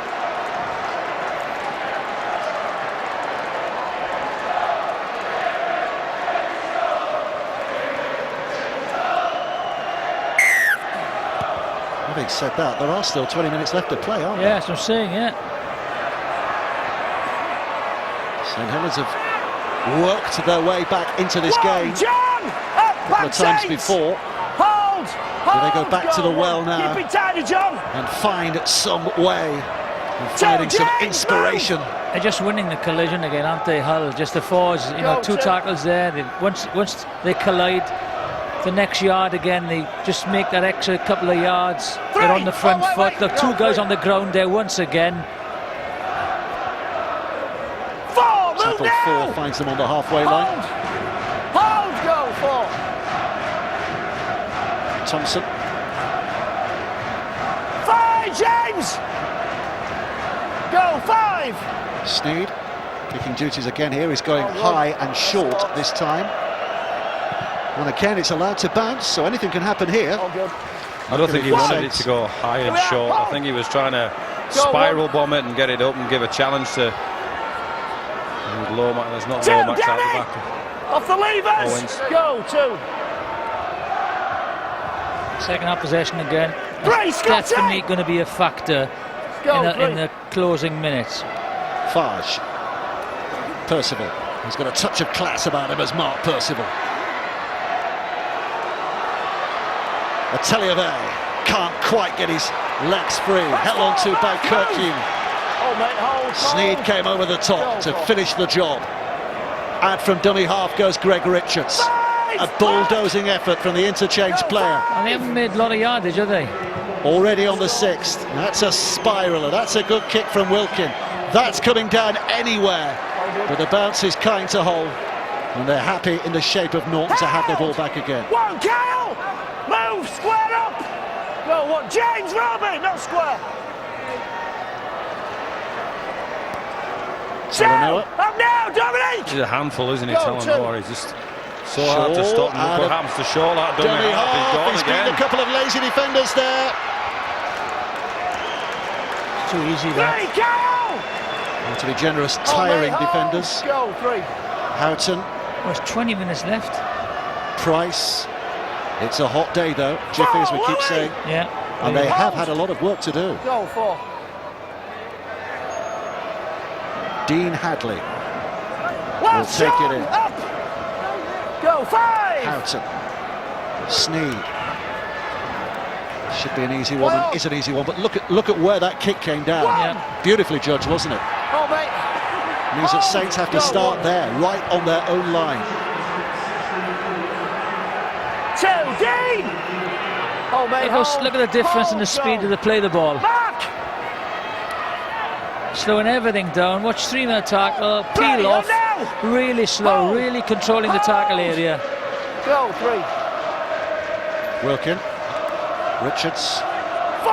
Having said that, there are still 20 minutes left to play, aren't there? Yeah, that's what I'm saying, yeah. St Helens have worked their way back into this game a couple of times before. Hold! Do they go back to the well now Keep it tidy, John. and find some way of finding some inspiration? They're just winning the collision again, aren't they, Hull? Just the forwards, you know, 2 tackles there. Once they collide, the next yard again, they just make that extra couple of yards. They're on the front foot. The 2 guys on the ground there once again. 4, move Tackle now. 4 finds them on the halfway line. Hold, go 4. Thompson. 5, James. Go 5. Sneyd picking duties again here. He's going high and short this time. And again, it's allowed to bounce, so anything can happen here. I don't think he wanted it to go high and short. I think he was trying to spiral bomb it and get it up and give a challenge to Lomax. There's not Lomax out the back. Off the levers. Owens. Go 2. Second half possession again. That's definitely going to be a factor in the closing minutes. Farge. Percival. He's got a touch of class about him as Mark Percival. Atelier can't quite get his legs free. Held on to by Kirkune. Sneyd came over the top to finish the job. And from dummy half goes Greg Richards. A bulldozing effort from the interchange player. And they haven't made a lot of yardage, have they? Already on the 6th. That's a spiraler. That's a good kick from Wilkin. That's coming down anywhere. But the bounce is kind to Hull. And they're happy in the shape of Norton to have the ball back again. One, Kyle! Move, square up! Go, what? James Robbie, not square. Talanoa. Up now, Dominic! He's a handful, isn't he, Go, Talanoa? He's just so hard to stop. And look what happens to Shaw. That dummy half is gone He's again. beaten a couple of lazy defenders there. It's too easy, that. To be generous, tiring defenders. Go 3. Houghton. There's 20 minutes left. Price. It's a hot day though, Jiffy, as we keep saying. Yeah. And they have had a lot of work to do. Go 4. Dean Hadley Well, will take it in. Up. Go 5. Houghton. Sneed. Should be an easy one, and is an easy one, but look at where that kick came down. Yeah. Beautifully judged, wasn't it? Oh, mate. Means that Saints have to start there, right on their own line. 2, Dean! Oh, mate. Look at the difference in the speed of the play the ball. Back! Slowing everything down. Watch 3-minute tackle, peel off, really slow, really controlling the tackle area. Go 3. Wilkin. Richards. 4!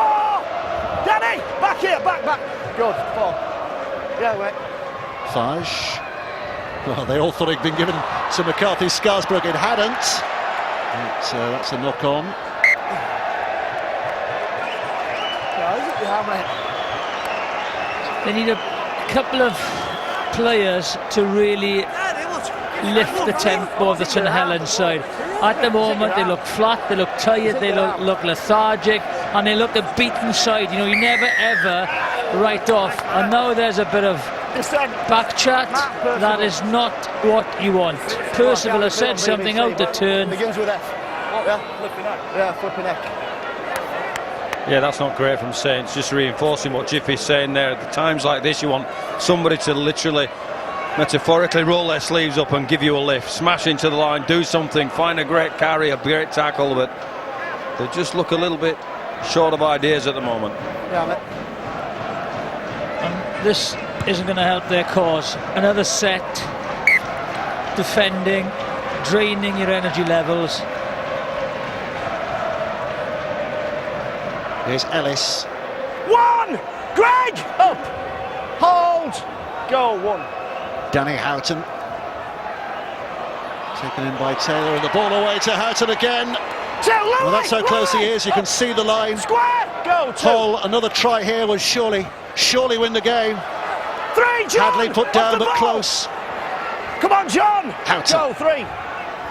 Danny! Back here, back. Good, 4. Yeah, mate. 5. Well, they all thought he'd been given to McCarthy. Scarsbrook, it hadn't. That's a knock on. They need a couple of players to really lift the tempo of the St Helens side. At the moment, they look flat, they look tired, they look lethargic, and they look a beaten side. You know, you never ever write off. And now there's a bit of back chat. That is not what you want. Percival has said something out the turn. Begins with F. Yeah, flipping neck. Yeah, that's not great from Saints. Just reinforcing what Jiffy's saying there. At times like this, you want somebody to literally, metaphorically roll their sleeves up and give you a lift, smash into the line, do something, find a great carry, a great tackle, but they just look a little bit short of ideas at the moment. Yeah, mate. And this isn't going to help their cause. Another set, defending, draining your energy levels. Here's Ellis. 1! Greg! Up! Hold! Go 1. Danny Houghton. Taken in by Taylor, and the ball away to Houghton again. Well, that's how close he is. You can see the line. Square! Go 2. Hull, another try here would surely win the game. 3, John! Hadley put down, but close. Come on, John! Houghton. Go 3.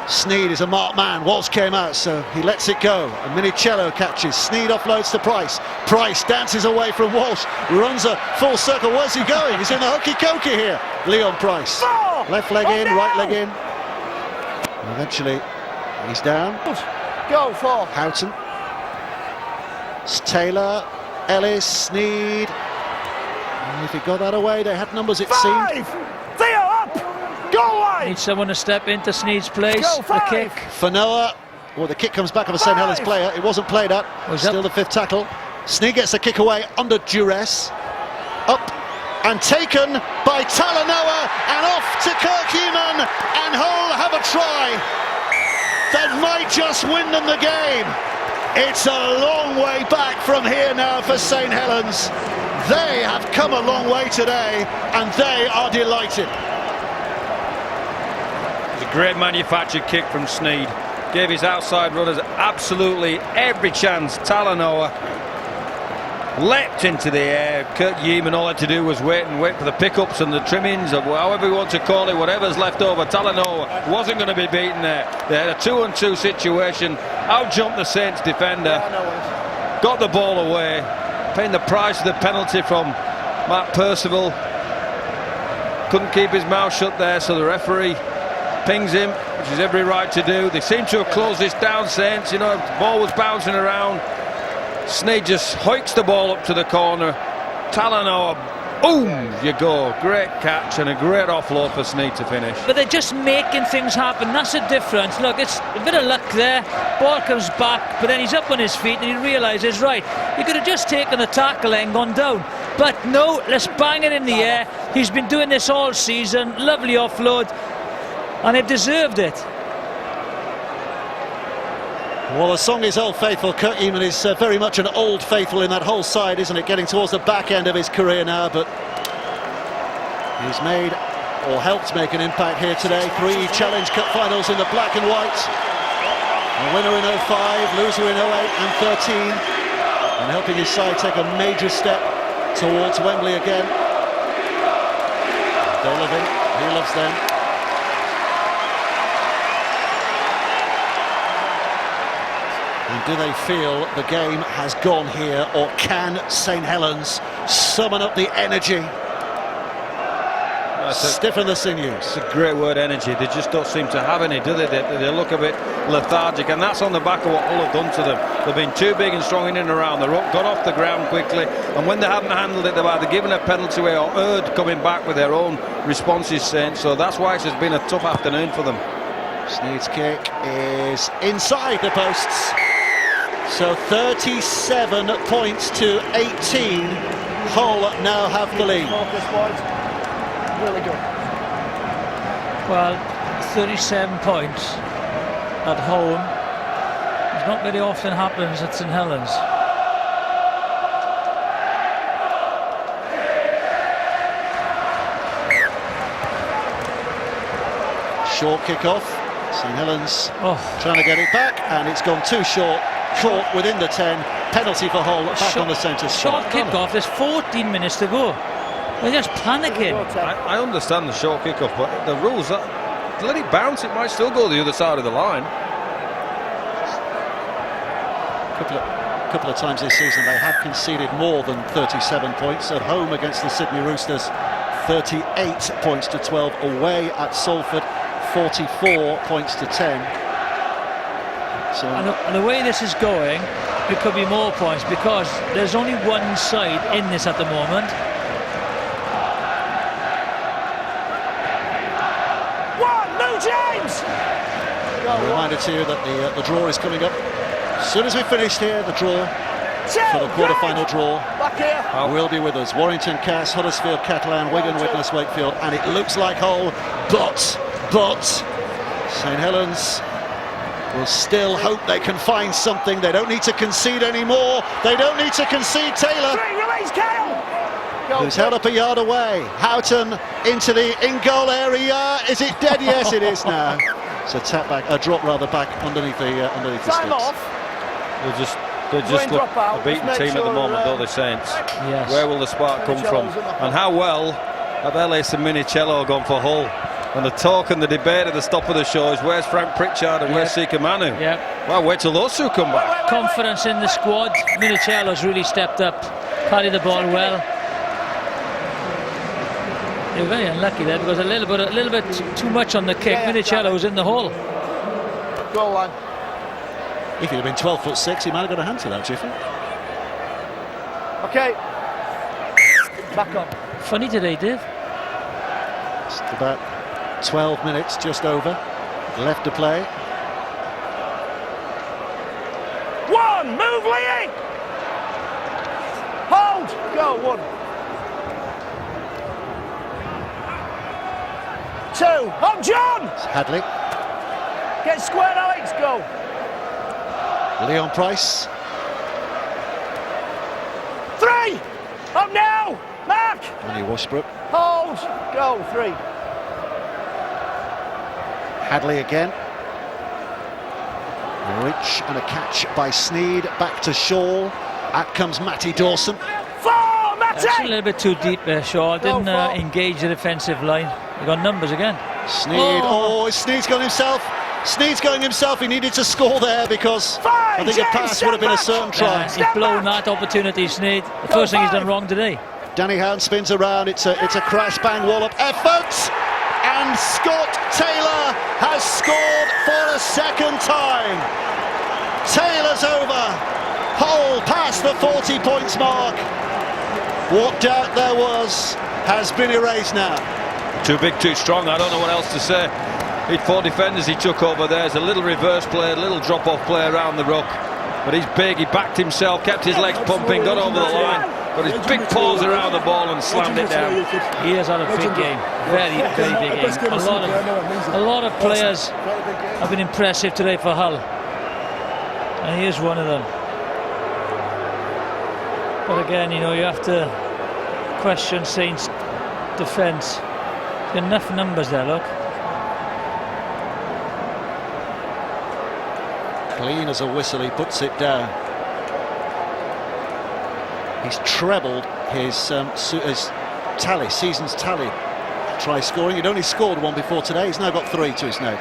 Sneed is a marked man. Walsh came out, so he lets it go. And Minicello catches. Sneed offloads to Price. Price dances away from Walsh. Runs a full circle. Where's he going? He's in the hokey-cokey here. Leon Price. 4. Left leg in, right leg in. And eventually, he's down. Go 4. Houghton. It's Taylor. Ellis. Sneed. And if he got that away, they had numbers, it 5. seemed. Theo up! Go wide! Need someone to step into Sneed's place. Go 5. The kick. Fanoa. Well, the kick comes back of a St Helens player. It wasn't played at. Still the 5th tackle. Sneed gets the kick away under duress. Up and taken by Talanoa and off to Kirkhuman. And Hull have a try that might just win them the game. It's a long way back from here now for St Helens. They have come a long way today and they are delighted. Great manufactured kick from Sneed. Gave his outside runners absolutely every chance. Talanoa leapt into the air. Kurt Yeaman, all he had to do was wait for the pickups and the trimmings, or however you want to call it, whatever's left over. Talanoa wasn't going to be beaten there. They had a 2-on-2 situation. Out jumped the Saints defender. Got the ball away. Paying the price of the penalty from Matt Percival. Couldn't keep his mouth shut there, so the referee pings him, which is every right to do. They seem to have closed this down, Saints. You know, the ball was bouncing around. Sneed just hoiks the ball up to the corner. Talanoa, boom, you go. Great catch and a great offload for Sneed to finish. But they're just making things happen. That's the difference. Look, it's a bit of luck there. Ball comes back, but then he's up on his feet and he realises, right, you could have just taken the tackle and gone down. But no, let's bang it in the air. He's been doing this all season. Lovely offload. And they've deserved it. Well, the song is Old Faithful. Kurt Eamon is very much an old faithful in that whole side, isn't it? Getting towards the back end of his career now, but he's made or helped make an impact here today. 3 Challenge Cup finals in the black and white. A winner in 05, loser in 08 and 13. And helping his side take a major step towards Wembley again. They love him, he loves them. And do they feel the game has gone here, or can St Helens summon up the energy stiffen the sinews. It's a great word, energy. They just don't seem to have any, do they? They look a bit lethargic, and that's on the back of what Hull have done to them. They've been too big and strong in and around the ruck, got off the ground quickly, and when they haven't handled it, they've either given a penalty away or erred coming back with their own responses, Saint. So that's why it's been a tough afternoon for them. Sneed's kick is inside the posts. So 37 points to 18. Hull now have the lead. Really good. Well, 37 points at home. It's not very often happens at St Helens. Short kick-off. St Helens trying to get it back, and it's gone too short. Caught within the 10. Penalty for Hull, back on the centre spot. Short kick-off, there's 14 minutes to go. They're just panicking. I understand the short kick-off, but the rules, let it bounce, it might still go the other side of the line. A couple of times this season they have conceded more than 37 points. At home against the Sydney Roosters, 38 points to 12. Away at Salford, 44 points to 10. So and the way this is going, it could be more points because there's only one side in this at the moment. James! A reminder to you that the draw is coming up. As soon as we finished here, the draw for the quarter-final draw will be with us. Warrington, Cass, Huddersfield, Catalan, Wigan, Widnes, Wakefield, and it looks like Hull, but St Helens will still hope they can find something. They don't need to concede anymore. They don't need to concede. Taylor, who's held up a yard away. Houghton into the in-goal area. Is it dead? Yes, it is now. So tap back, a drop rather back underneath the sticks. They just look a beaten team at the moment, don't they, Saints? Yes. Where will the spark come from? And how well have Ellis and Minicello gone for Hull? And the talk and the debate at the stop of the show is where's Frank Pritchard and where's Sika Manu? Well, wait till those two come back. Confidence in the squad. Minicello's really stepped up, carried the ball well. They were very unlucky there because a little bit too much on the kick. Minicello was in the hole. Goal line. If he'd have been 12'6", he might have got a hand to that, Jiffy. Okay. Back up. Funny today, Dave. It's about 12 minutes, just over, left to play. One, move, Lee! Hold, go, one. Two, up John! It's Hadley. Get squared, Alex, go. Leon Price. Three, up now, Mark! Danny Washbrook. Hold, go, three. Hadley again. Rich and a catch by Sneed. Back to Shaw. Out comes Matty Dawson. Four, Matty! That's a little bit too deep there, Shaw. Didn't engage the defensive line. They got numbers again. Sneed. Sneed's gone himself. Sneed's going himself. He needed to score there because I think a pass would have been a certain try. He's blown that opportunity, Sneed. The first thing he's done wrong today. Danny Hound spins around. It's a crash bang wallop effort, and Scott Taylor has scored for a second time. Taylor's over. Hull past the 40 points mark. What doubt there was has been erased now. Too big, too strong. I don't know what else to say. He'd 4 defenders he took over there. There's a little reverse play, a little drop-off play around the ruck. But he's big, he backed himself, kept his legs pumping, got over the line, got his big paws around the ball and slammed it down. He has had a big game, very big game. A lot of players have been impressive today for Hull, and he is one of them. But again, you know, you have to question Saints' defence. Enough numbers there, look. Clean as a whistle, he puts it down. He's trebled his tally, season's tally. Try scoring. He'd only scored one before today. He's now got 3 to his name.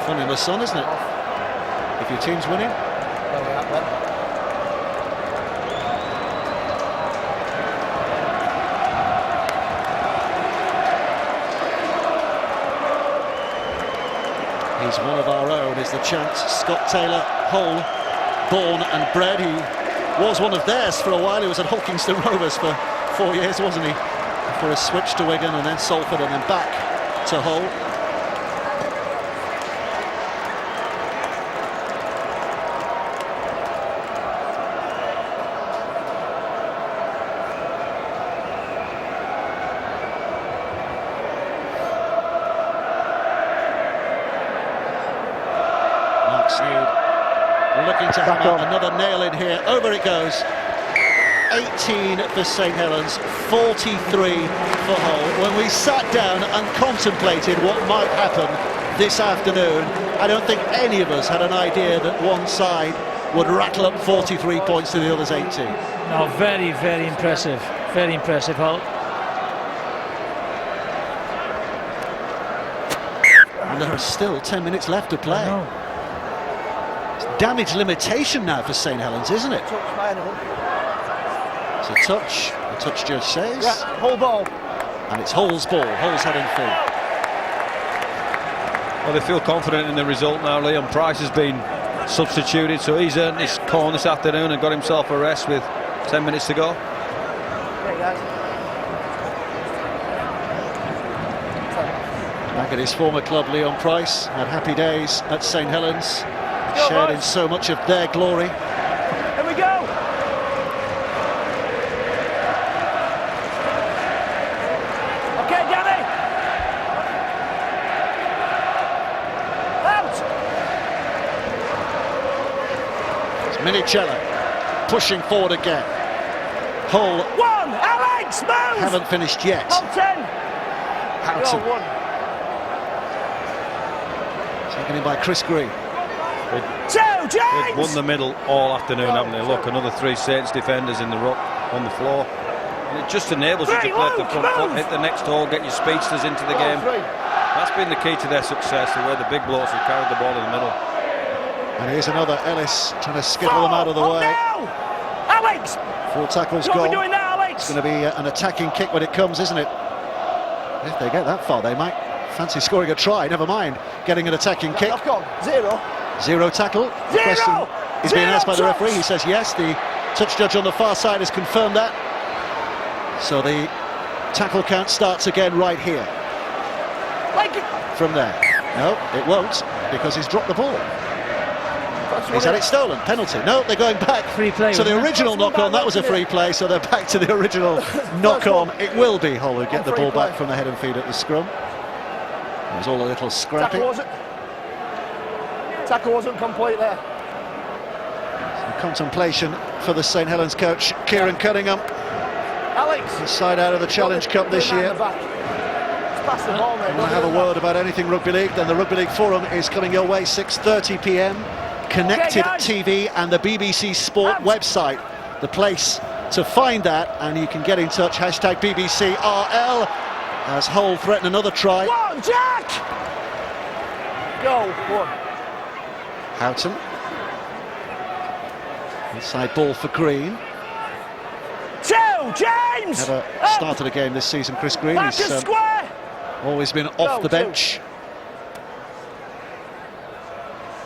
Fun in the sun, isn't it? If your team's winning. He's one of our own, is the chant. Scott Taylor, Hull, born and bred. He was one of theirs for a while. He was at Hulkingston Rovers for 4 years, wasn't he? Before a switch to Wigan and then Salford and then back to Hull. Looking to hammer another nail in here. Over it goes. 18 for St Helens, 43 for Hull. When we sat down and contemplated what might happen this afternoon, I don't think any of us had an idea that one side would rattle up 43 points to the other's 18. No, very, very impressive. Very impressive, Hull. And there are still 10 minutes left to play. Damage limitation now for St Helens, isn't it? It's a touch, the touch judge says. Yeah, Hull ball. And it's Hull's ball, Hull's heading full. Well, they feel confident in the result now. Leon Price has been substituted, so he's earned his corner this afternoon and got himself a rest with 10 minutes to go. Back at his former club, Leon Price had happy days at St Helens. Shared in so much of their glory. Here we go. Okay, Danny. Out. It's Minicello pushing forward again. Hull. One. Alex, move. Haven't finished yet. Top 10. Houghton. Taken in by Chris Green. They've won the middle all afternoon, haven't they? Look, another 3 Saints defenders in the ruck on the floor. And it just enables you to play the front foot, hit the next hole, get your speedsters into the game. That's been the key to their success, the way the big blokes have carried the ball in the middle. And here's another Ellis trying to skittle them out of the way. Alex! 4 tackles What gone. are we doing now, Alex? It's going to be an attacking kick when it comes, isn't it? If they get that far, they might fancy scoring a try. Never mind getting an attacking kick. Zero. 0 tackle. The question is being asked by the referee. He says yes. The touch judge on the far side has confirmed that. So the tackle count starts again right here. From there. No, it won't, because he's dropped the ball. He's had it stolen. Penalty. No, they're going back. Free play. So the original knock-on, that was a free play, so they're back to the original knock-on. It will be Hull who get the ball back from the head and feet at the scrum. It was all a little scrappy. Tackle wasn't complete there. Some contemplation for the St Helens coach, Kieran Cunningham. Alex. The side out of the Challenge Cup this year. Pass the ball, mate. Want to have a word about anything rugby league? Then the Rugby League Forum is coming your way, 6:30 p.m. Connected TV and the BBC Sport website, the place to find that, and you can get in touch. Hashtag BBCRL as Hull threaten another try. One, Jack. Go. One. Houghton. Inside ball for Green. 2, James! Never started a game this season, Chris Green. Back He's to square. always been off the bench.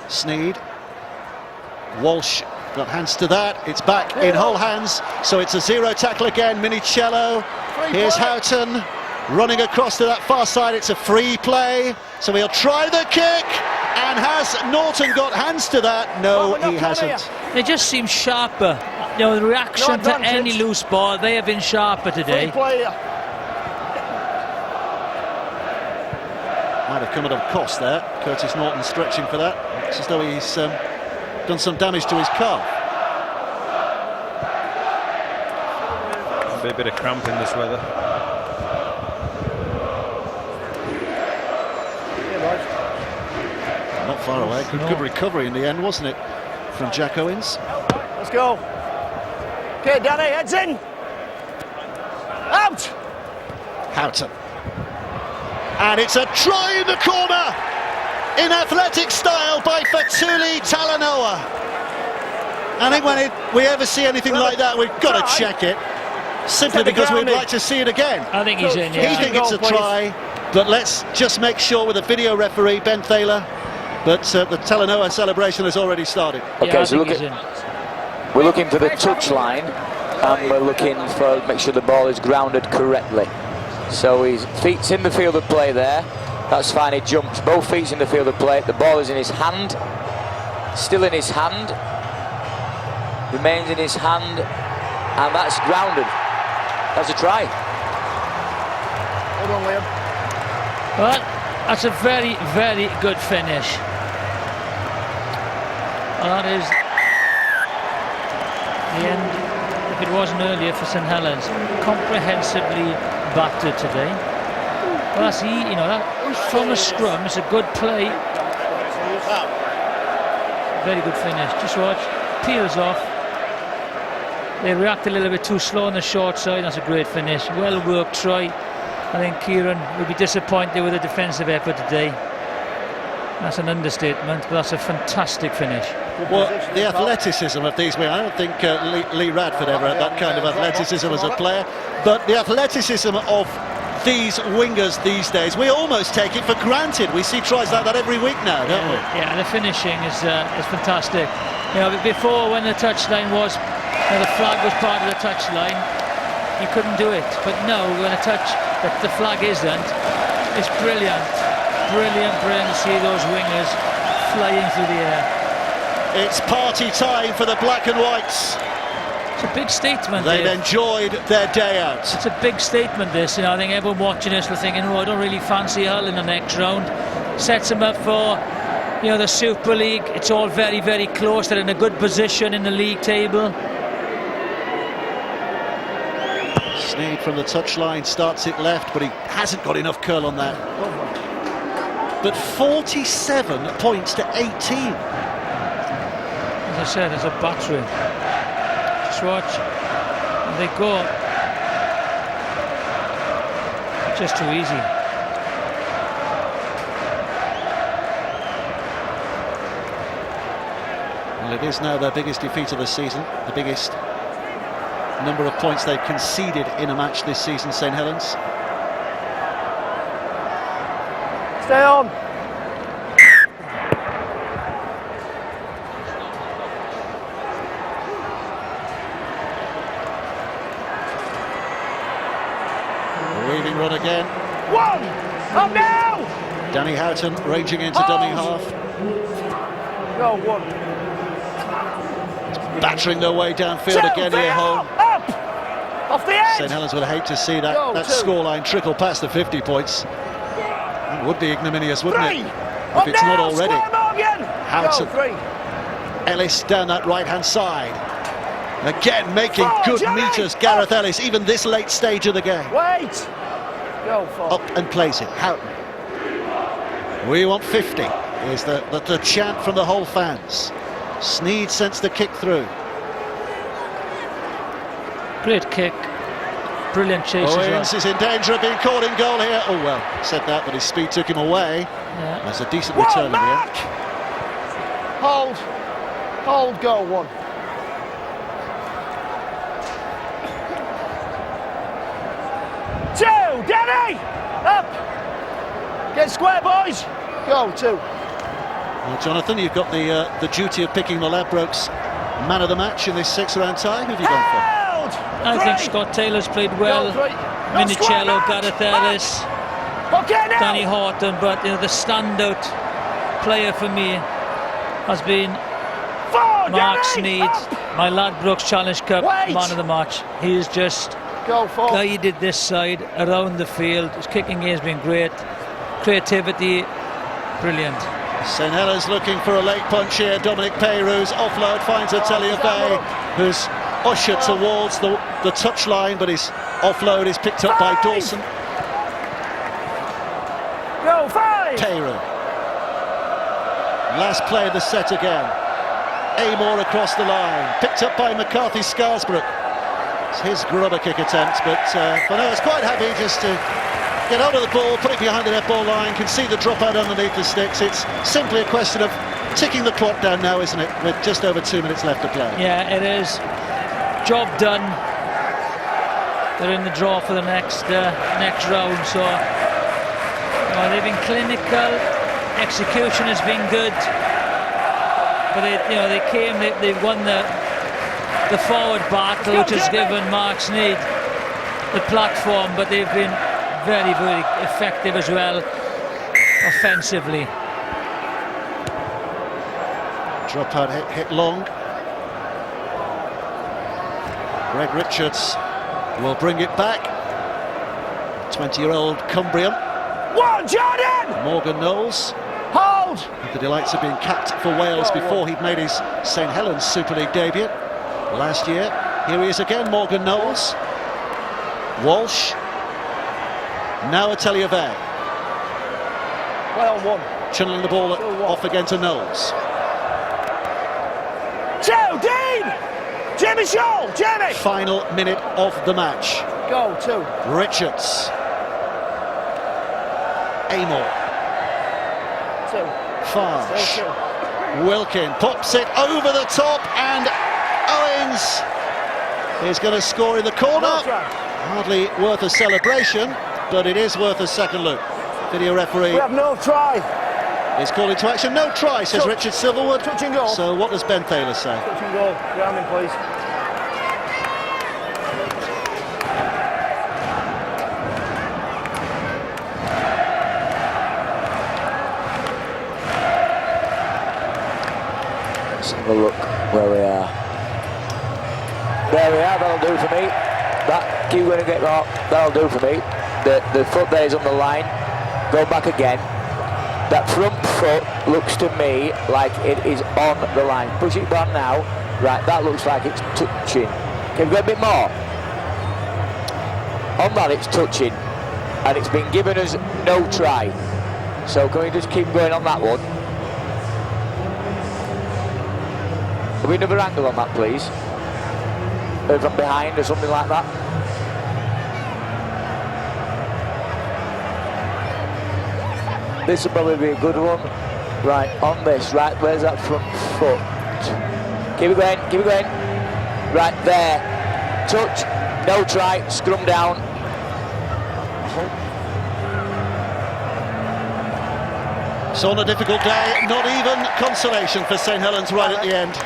Sneed. Walsh got hands to that. It's back in Hull hands, so it's a 0 tackle again. Minicello. Here's Houghton running across to that far side. It's a free play, so he'll try the kick. And has Norton got hands to that? No, he hasn't. They just seem sharper. You know, the reaction to any loose ball, they have been sharper today. Might have come at a cost there. Curtis Norton stretching for that. It's as though he's done some damage to his calf. Be a bit of cramp in this weather. Not far away. Good recovery in the end, wasn't it, from Jack Owens? Let's go. Okay, Danny, heads in. Out. Houghton. And it's a try in the corner in athletic style by Fatuli Talanoa. I think when we ever see anything like that, we've got to check it. Simply because we'd like to see it again. I think he's in, yeah. He thinks it's a try, but let's just make sure with the video referee, Ben Thaler. but the Talanoa celebration has already started. Okay, so we're looking for the touchline, and we're looking for make sure the ball is grounded correctly. So his feet's in the field of play there. That's fine. He jumps. Both feet's in the field of play. The ball is in his hand. Still in his hand. Remains in his hand, and that's grounded. That's a try. Hold on, Liam. Well, that's a very, very good finish. Well, that is the end, if it wasn't earlier, for St Helens. Comprehensively battered today. Well, that's, you know, that from a scrum, it's a good play. Very good finish. Just watch. Peels off. They react a little bit too slow on the short side. That's a great finish. Well worked try. I think Kieran will be disappointed with the defensive effort today. That's an understatement, but that's a fantastic finish. Well, the athleticism of these men, I don't think Lee Radford ever had that kind of athleticism as a player, but the athleticism of these wingers these days, we almost take it for granted. We see tries like that every week now, don't we? Yeah, the finishing is fantastic. You know, before, when the touchline was, the flag was part of the touchline, you couldn't do it. But no, when the flag isn't, it's brilliant. Brilliant to see those wingers flying through the air. It's party time for the black and whites. It's a big statement. They've enjoyed their day out. It's a big statement, this. You know, I think everyone watching this was thinking, oh, I don't really fancy Hull in the next round. Sets them up for, you know, the Super League. It's all very, very close. They're in a good position in the league table. Sneed from the touchline starts it left, but he hasn't got enough curl on that. But 47 points to 18. As I said, it's a battering. Just watch. And they go. Just too easy. Well, it is now their biggest defeat of the season, the biggest number of points they've conceded in a match this season, St Helens. Stay on. Weaving run again. One! Up now! Danny Houghton ranging into dummy half. Go, one. Battering their way downfield again here home. Up! Off the edge! St Helens would hate to see that scoreline trickle past the 50 points. It would be ignominious, wouldn't it? If it's not already. Houghton. Ellis down that right-hand side. Again, making good meters, Gareth Ellis, even this late stage of the game. Wait! Go, up and plays it, Houghton. We want 50, is the chant from the whole fans. Sneed sends the kick through. Great kick. Brilliant chase. Owens is in danger of being caught in goal here. Oh well, said that, but his speed took him away. Yeah. There's a decent return in the end. Hold, go, one. Two, Danny! Up! Get square, boys! Go, two. Well, Jonathan, you've got the duty of picking the Ladbrokes man of the match in this six-round tie. Who have you gone for? I think Scott Taylor's played well. Minicello, Gareth Ellis, Danny Horton, but you know, the standout player for me has been Mark Sneed, my Ladbrokes Challenge Cup man of the match. He has just guided this side around the field. His kicking game has been great. Creativity, brilliant. St Helens looking for a late punch here. Dominic Peyrou's offload finds Atelier, who's ushered towards the touchline, but his offload is picked up by Dawson. Go, five! Peyrou. Last play of the set again. Amor across the line, picked up by McCarthy Scarsbrook. It's his grubber kick attempt, but Fanoa's quite happy just to get hold of the ball, put it behind the net ball line, can see the dropout underneath the sticks. It's simply a question of ticking the clock down now, isn't it, with just over 2 minutes left to play. Yeah, it is. Job done. They're in the draw for the next round, so they've been clinical, execution has been good, but they won the forward battle, which has given Mark Sneyd the platform, but they've been very, very effective as well offensively. Drop out hit long. Greg Richards will bring it back. 20-year-old Cumbrian. One, Jordan! Morgan Knowles. Hold! With the delights of being capped for Wales before he'd made his St Helens Super League debut last year. Here he is again, Morgan Knowles. Walsh. Now Atelier-Vey. Well on one. Channeling the ball off again to Knowles. Two, Dean! Jamie Shaw, Jamie! Final minute of the match. Go, two. Richards. Amor. Two. Farge. Wilkin pops it over the top, and Owens is going to score in the corner. Hardly worth a celebration, but it is worth a second look. Video referee. We have no try. Is called into action. No try, says Richard Silverwood. Touch and go. So what does Ben Taylor say? Touch and go. Grounding, please. Let's have a look where we are. There we are, that'll do for me. That, keep going to get that, that'll do for me. The foot there is on the line. Go back again. That front foot looks to me like it is on the line. Push it back now. Right, that looks like it's touching. Can we go a bit more? On that it's touching. And it's been given us no try. So can we just keep going on that one? Have we another angle on that, please? From behind or something like that? This will probably be a good one. Right, on this, right, where's that front foot? Keep it going, keep it going. Right, there. Touch, no try, scrum down. So on a difficult day, not even consolation for St Helens right at the end.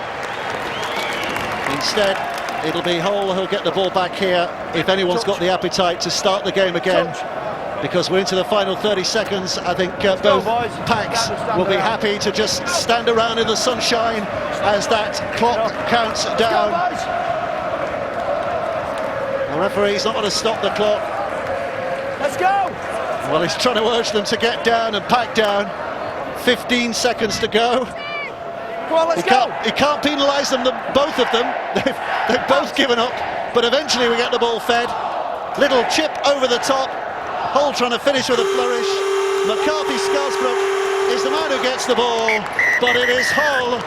Instead, it'll be Hull who'll get the ball back here if anyone's got the appetite to start the game again. Because we're into the final 30 seconds. I think both packs will be happy to just stand around in the sunshine as that clock counts down. The referee's not going to stop the clock. Let's go! Well, he's trying to urge them to get down and pack down. 15 seconds to go. Come on, let's go! He can't penalise them, both of them. They've both given up, but eventually we get the ball fed. Little chip over the top. Hull trying to finish with a flourish. McCarthy Scarsbrook is the man who gets the ball, but it is Hull,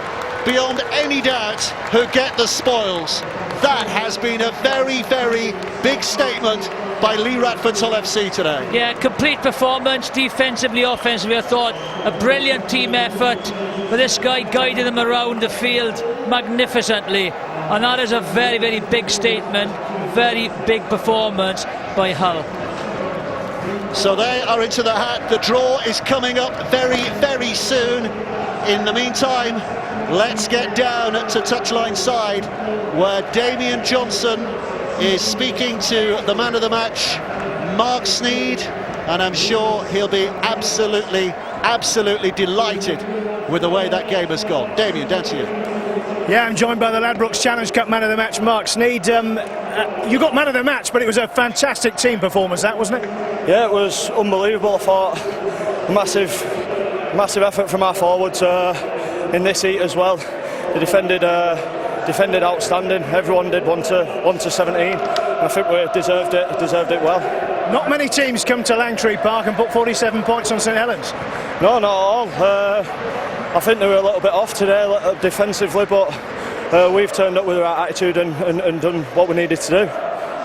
beyond any doubt, who get the spoils. That has been a very, very big statement by Lee Radford's Hull FC today. Yeah, complete performance, defensively, offensively. I thought a brilliant team effort, but this guy guided them around the field magnificently, and that is a very, very big statement, very big performance by Hull. So they are into the hat. The draw is coming up very, very soon. In the meantime, let's get down to touchline side, where Damien Johnson is speaking to the man of the match, Mark Sneyd, and I'm sure he'll be absolutely, absolutely delighted with the way that game has gone. Damien, down to you. Yeah, I'm joined by the Ladbrokes Challenge Cup man of the match, Mark Sneyd. You got man of the match, but it was a fantastic team performance, that, wasn't it? Yeah, it was unbelievable. I thought massive effort from our forwards in this heat as well. They defended outstanding. Everyone did 1 to 17. I think we deserved it well. Not many teams come to Langtree Park and put 47 points on St Helens. No, not all. I think they were a little bit off today defensively, but we've turned up with the right attitude and done what we needed to do.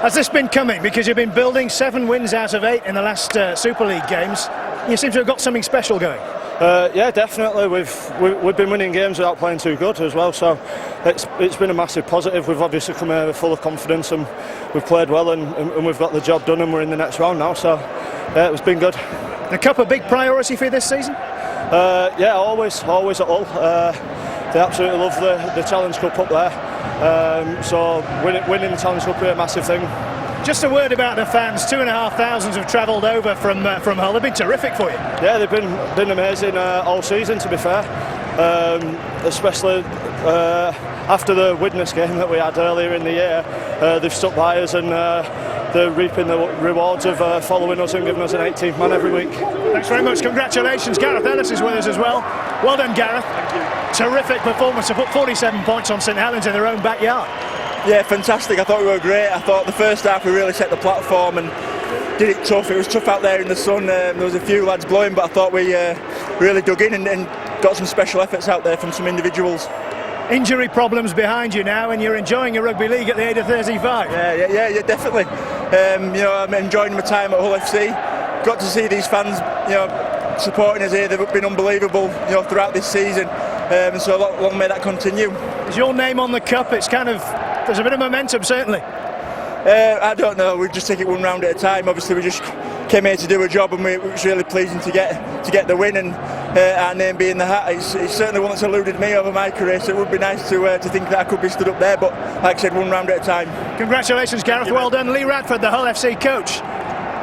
Has this been coming? Because you've been building 7 wins out of 8 in the last Super League games. You seem to have got something special going. Yeah, definitely. We've been winning games without playing too good as well, so it's been a massive positive. We've obviously come here full of confidence and we've played well and we've got the job done and we're in the next round now, so yeah, it's been good. The Cup a big priority for you this season? Yeah, always at Hull. They absolutely love the Challenge Cup up there. So winning the Challenge Cup is a massive thing. Just a word about the fans. 2,500 have travelled over from Hull. They've been terrific for you. Yeah, they've been amazing all season, to be fair. Especially after the Widnes game that we had earlier in the year, they've stuck by us and they're reaping the rewards of following us and giving us an 18th man every week. Thanks very much. Congratulations. Gareth Ellis is with us as well. Well done, Gareth. Thank you. Terrific performance to put 47 points on St Helens in their own backyard. Yeah, fantastic. I thought we were great. I thought the first half we really set the platform and did it tough. It was tough out there in the sun. There was a few lads blowing, but I thought we really dug in and got some special efforts out there from some individuals. Injury problems behind you now, and you're enjoying your rugby league at the age of 35. Yeah, definitely. I'm enjoying my time at Hull FC. Got to see these fans, supporting us here. They've been unbelievable, throughout this season. So long may that continue. Is your name on the cup? It's there's a bit of momentum, certainly. I don't know. We just take it one round at a time. Obviously, we just came here to do a job, and it was really pleasing to get the win and our name being the hat. It's certainly one that's eluded me over my career. So it would be nice to think that I could be stood up there. But like I said, one round at a time. Congratulations, Gareth. Well done, Lee Radford, the Hull FC coach.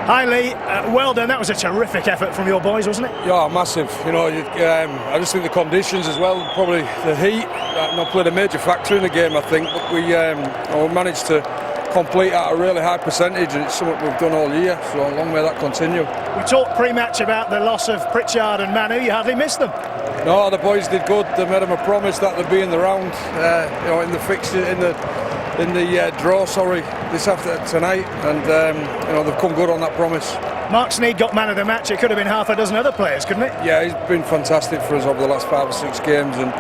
Hi, Lee. Well done. That was a terrific effort from your boys, wasn't it? Yeah, massive. I just think the conditions as well, probably the heat, not played a major factor in the game. I think, but we managed to complete at a really high percentage, and it's something we've done all year, so long may that continue. We talked pre-match about the loss of Pritchard and Manu. You hardly missed them. No, the boys did good. They made them a promise that they'd be in the round, in the fixture, in the draw, this after tonight, and they've come good on that promise. Mark Sneed got man of the match. It could have been half a dozen other players, couldn't it? Yeah, he's been fantastic for us over the last 5 or 6 games, and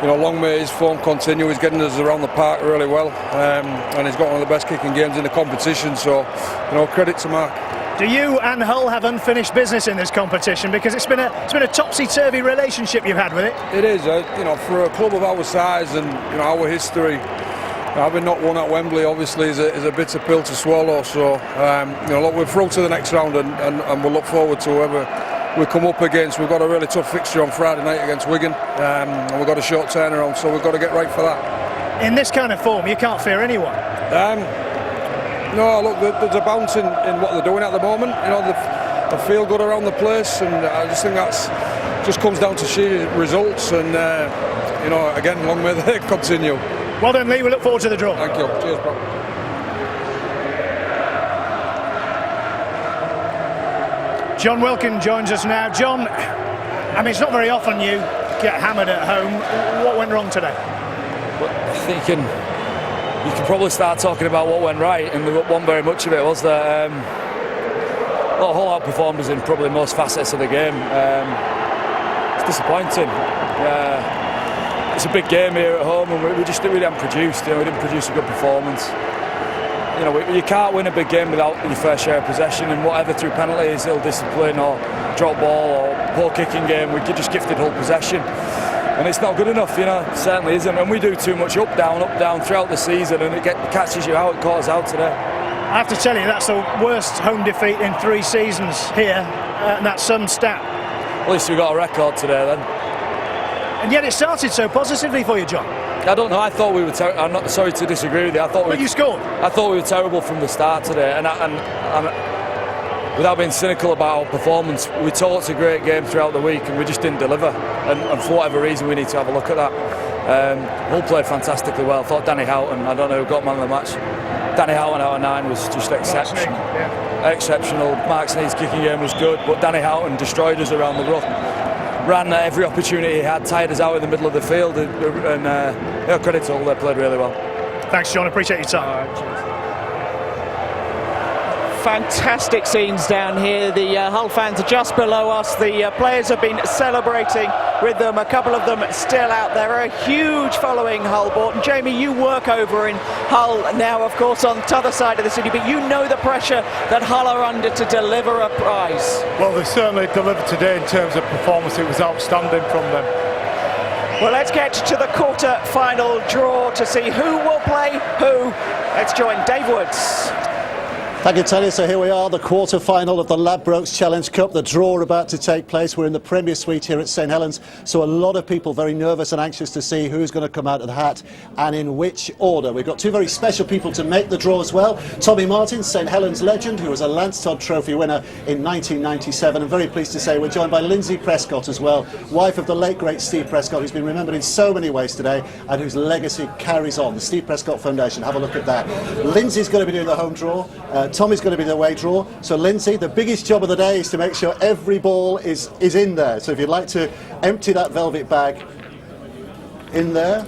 long may his form continue. He's getting us around the park really well, and he's got one of the best kicking games in the competition, so credit to Mark. Do you and Hull have unfinished business in this competition? Because it's been a topsy-turvy relationship you've had with it. It is, for a club of our size and our history, having not won at Wembley obviously is a bitter pill to swallow. So look, we're through to the next round, and we'll look forward to whoever we come up against. We've got a really tough fixture on Friday night against Wigan, and we've got a short turnaround, so we've got to get right for that. In this kind of form, you can't fear anyone. No, look, there's a bounce in what they're doing at the moment. They feel good around the place, and I just think that's just comes down to sheer results. And again, long may they continue. Well done, Lee. We look forward to the draw. Thank you. Cheers, bro. John Wilkin joins us now. John, it's not very often you get hammered at home. What went wrong today? Well, I think you can probably start talking about what went right, and there wasn't very much of it, was there? Hull outperformed us in probably most facets of the game. It's disappointing. It's a big game here at home, and we hadn't produced. We didn't produce a good performance. You can't win a big game without your fair share of possession, and whatever through penalties, ill discipline, or drop ball, or poor kicking game, we just gifted Hull possession, and it's not good enough. It certainly isn't. And we do too much up down throughout the season, and it catches you out. It caught us out today. I have to tell you, that's the worst home defeat in 3 seasons here, and that's some stat. At least we got a record today then. And yet it started so positively for you, John. I don't know. I thought we were. I'm not sorry to disagree with you. But you scored. I thought we were terrible from the start today, and without being cynical about our performance, we talked a great game throughout the week, and we just didn't deliver. And for whatever reason, we need to have a look at that. Hull played fantastically well. I thought Danny Houghton, I don't know who got man of the match. Danny Houghton out of 9 was just exceptional. Exceptional. Mark Sneed's kicking game was good, but Danny Houghton destroyed us around the ruck. Ran every opportunity he had, tired us out in the middle of the field, and credit to all, they played really well. Thanks, John, appreciate your time. All right, cheers. Fantastic scenes down here. The Hull fans are just below us. The players have been celebrating with them. A couple of them still out there. A huge following Hull bought. And Jamie, you work over in Hull now, of course, on the other side of the city, but you know the pressure that Hull are under to deliver a prize. Well, they certainly delivered today in terms of performance. It was outstanding from them. Well, let's get to the quarter-final draw to see who will play who. Let's join Dave Woods. Thank you, Tony. So here we are, the quarter-final of the Ladbrokes Challenge Cup. The draw about to take place. We're in the Premier Suite here at St Helens, so a lot of people very nervous and anxious to see who's going to come out of the hat and in which order. We've got two very special people to make the draw as well. Tommy Martin, St Helens legend, who was a Lance Todd Trophy winner in 1997. I'm very pleased to say we're joined by Lindsay Prescott as well, wife of the late, great Steve Prescott, who's been remembered in so many ways today and whose legacy carries on. The Steve Prescott Foundation, have a look at that. Lindsay's going to be doing the home draw. Tommy's going to be the away draw. So Lindsay, the biggest job of the day is to make sure every ball is in there. So if you'd like to empty that velvet bag in there.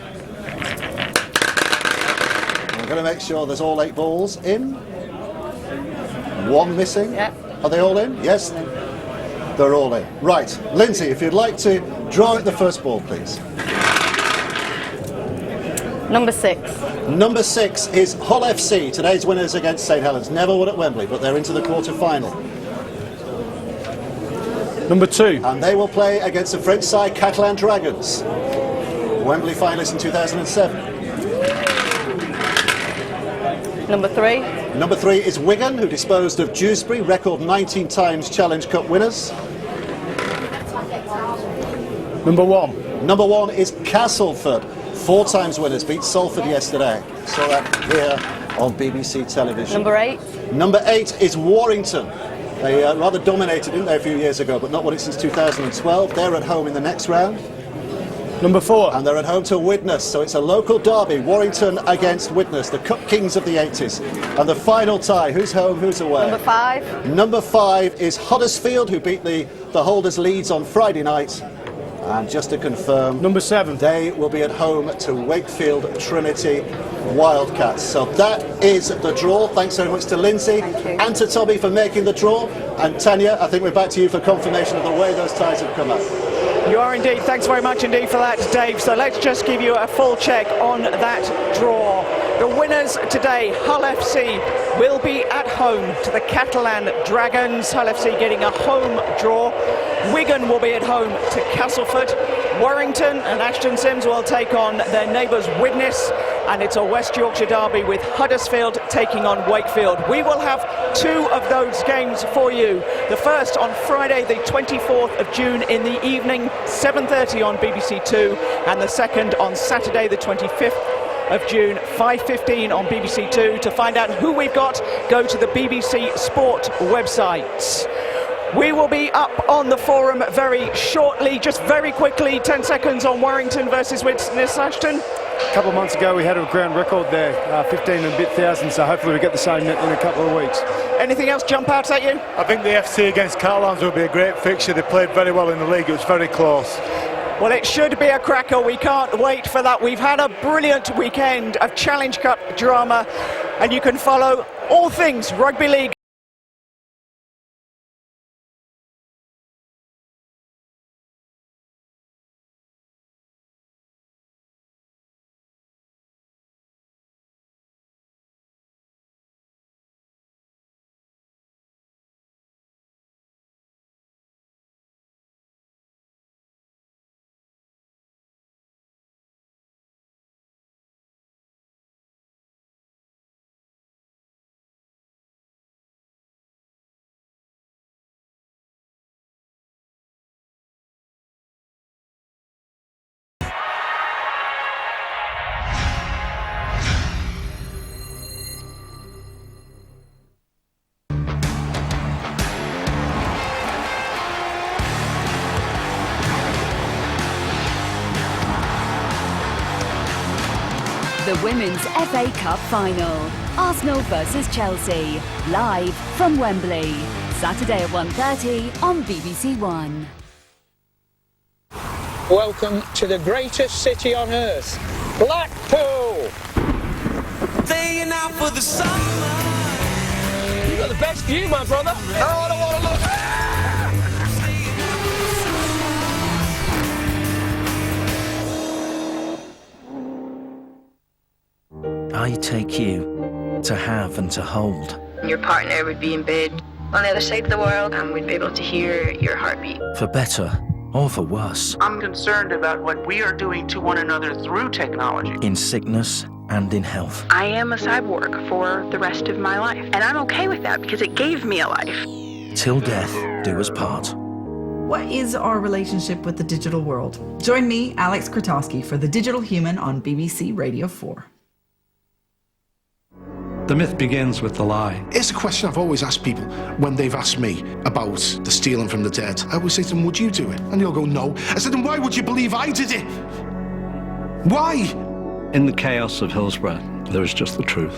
We're going to make sure there's all 8 balls in. One missing. Yep. Are they all in? Yes. They're all in. Right. Lindsay, if you'd like to draw out the first ball, please. Number 6. Number 6 is Hull FC, today's winners against St Helens. Never won at Wembley, but they're into the quarter-final. Number 2. And they will play against the French side Catalan Dragons. Wembley finalists in 2007. Number 3. Number 3 is Wigan, who disposed of Dewsbury, record 19 times Challenge Cup winners. Number 1. Number 1 is Castleford. 4 times winners, beat Salford yesterday. Saw that here on BBC television. Number 8. Number 8 is Warrington. They rather dominated, didn't they, a few years ago, but not won it since 2012. They're at home in the next round. Number 4. And they're at home to Widnes, so it's a local derby. Warrington against Widnes, the Cup Kings of the 80s. And the final tie, who's home, who's away? Number 5. Number 5 is Huddersfield, who beat the holders Leeds on Friday night. And just to confirm, number 7, they will be at home to Wakefield Trinity Wildcats. So that is the draw. Thanks very much to Lindsay and to Tommy for making the draw. And Tanya, I think we're back to you for confirmation of the way those ties have come out. You are indeed. Thanks very much indeed for that, Dave. So let's just give you a full check on that draw. The winners today, Hull FC, will be at home to the Catalan Dragons. Hull FC getting a home draw. Wigan will be at home to Castleford. Warrington and Ashton Sims will take on their neighbours Widnes, and it's a West Yorkshire derby with Huddersfield taking on Wakefield. We will have 2 of those games for you. The first on Friday the 24th of June in the evening, 7:30 on BBC 2, and the second on Saturday the 25th of June, 5:15 on BBC 2. To find out who we've got, go to the BBC Sport website. We will be up on the forum very shortly. Just very quickly, 10 seconds on Warrington versus Widnes, Ashton. A couple of months ago we had a ground record there, 15 and a bit thousand, so hopefully we get the same in a couple of weeks. Anything else jump out at you? I think the FC against Carlans will be a great fixture. They played very well in the league, it was very close. Well, it should be a cracker. We can't wait for that. We've had a brilliant weekend of Challenge Cup drama, and you can follow all things rugby league. The Women's FA Cup Final. Arsenal versus Chelsea. Live from Wembley. Saturday at 1:30 on BBC One. Welcome to the greatest city on earth, Blackpool. Staying out for the summer. You got the best view, my brother. Oh, I don't want to look. I take you to have and to hold. Your partner would be in bed on the other side of the world and we'd be able to hear your heartbeat. For better or for worse. I'm concerned about what we are doing to one another through technology. In sickness and in health. I am a cyborg for the rest of my life, and I'm okay with that because it gave me a life. Till death do us part. What is our relationship with the digital world? Join me, Alex Krotowski, for The Digital Human on BBC Radio 4. The myth begins with the lie. It's a question I've always asked people when they've asked me about the stealing from the dead. I always say to them, would you do it? And they'll go, no. I said, then why would you believe I did it? Why? In the chaos of Hillsborough, there is just the truth.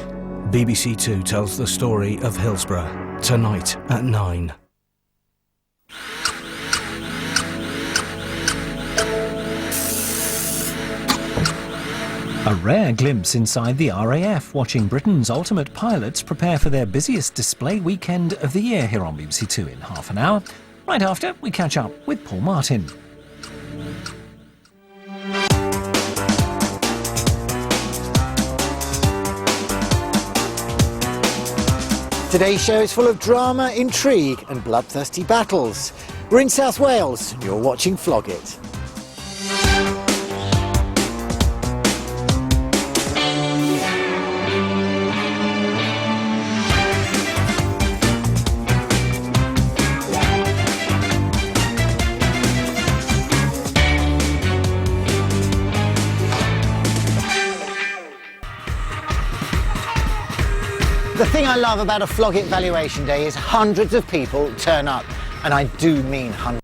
BBC Two tells the story of Hillsborough, tonight at 9. A rare glimpse inside the RAF, watching Britain's ultimate pilots prepare for their busiest display weekend of the year here on BBC Two in half an hour. Right after, we catch up with Paul Martin. Today's show is full of drama, intrigue and bloodthirsty battles. We're in South Wales and you're watching Flog It. The thing I love about a Flog It valuation day is hundreds of people turn up, and I do mean hundreds.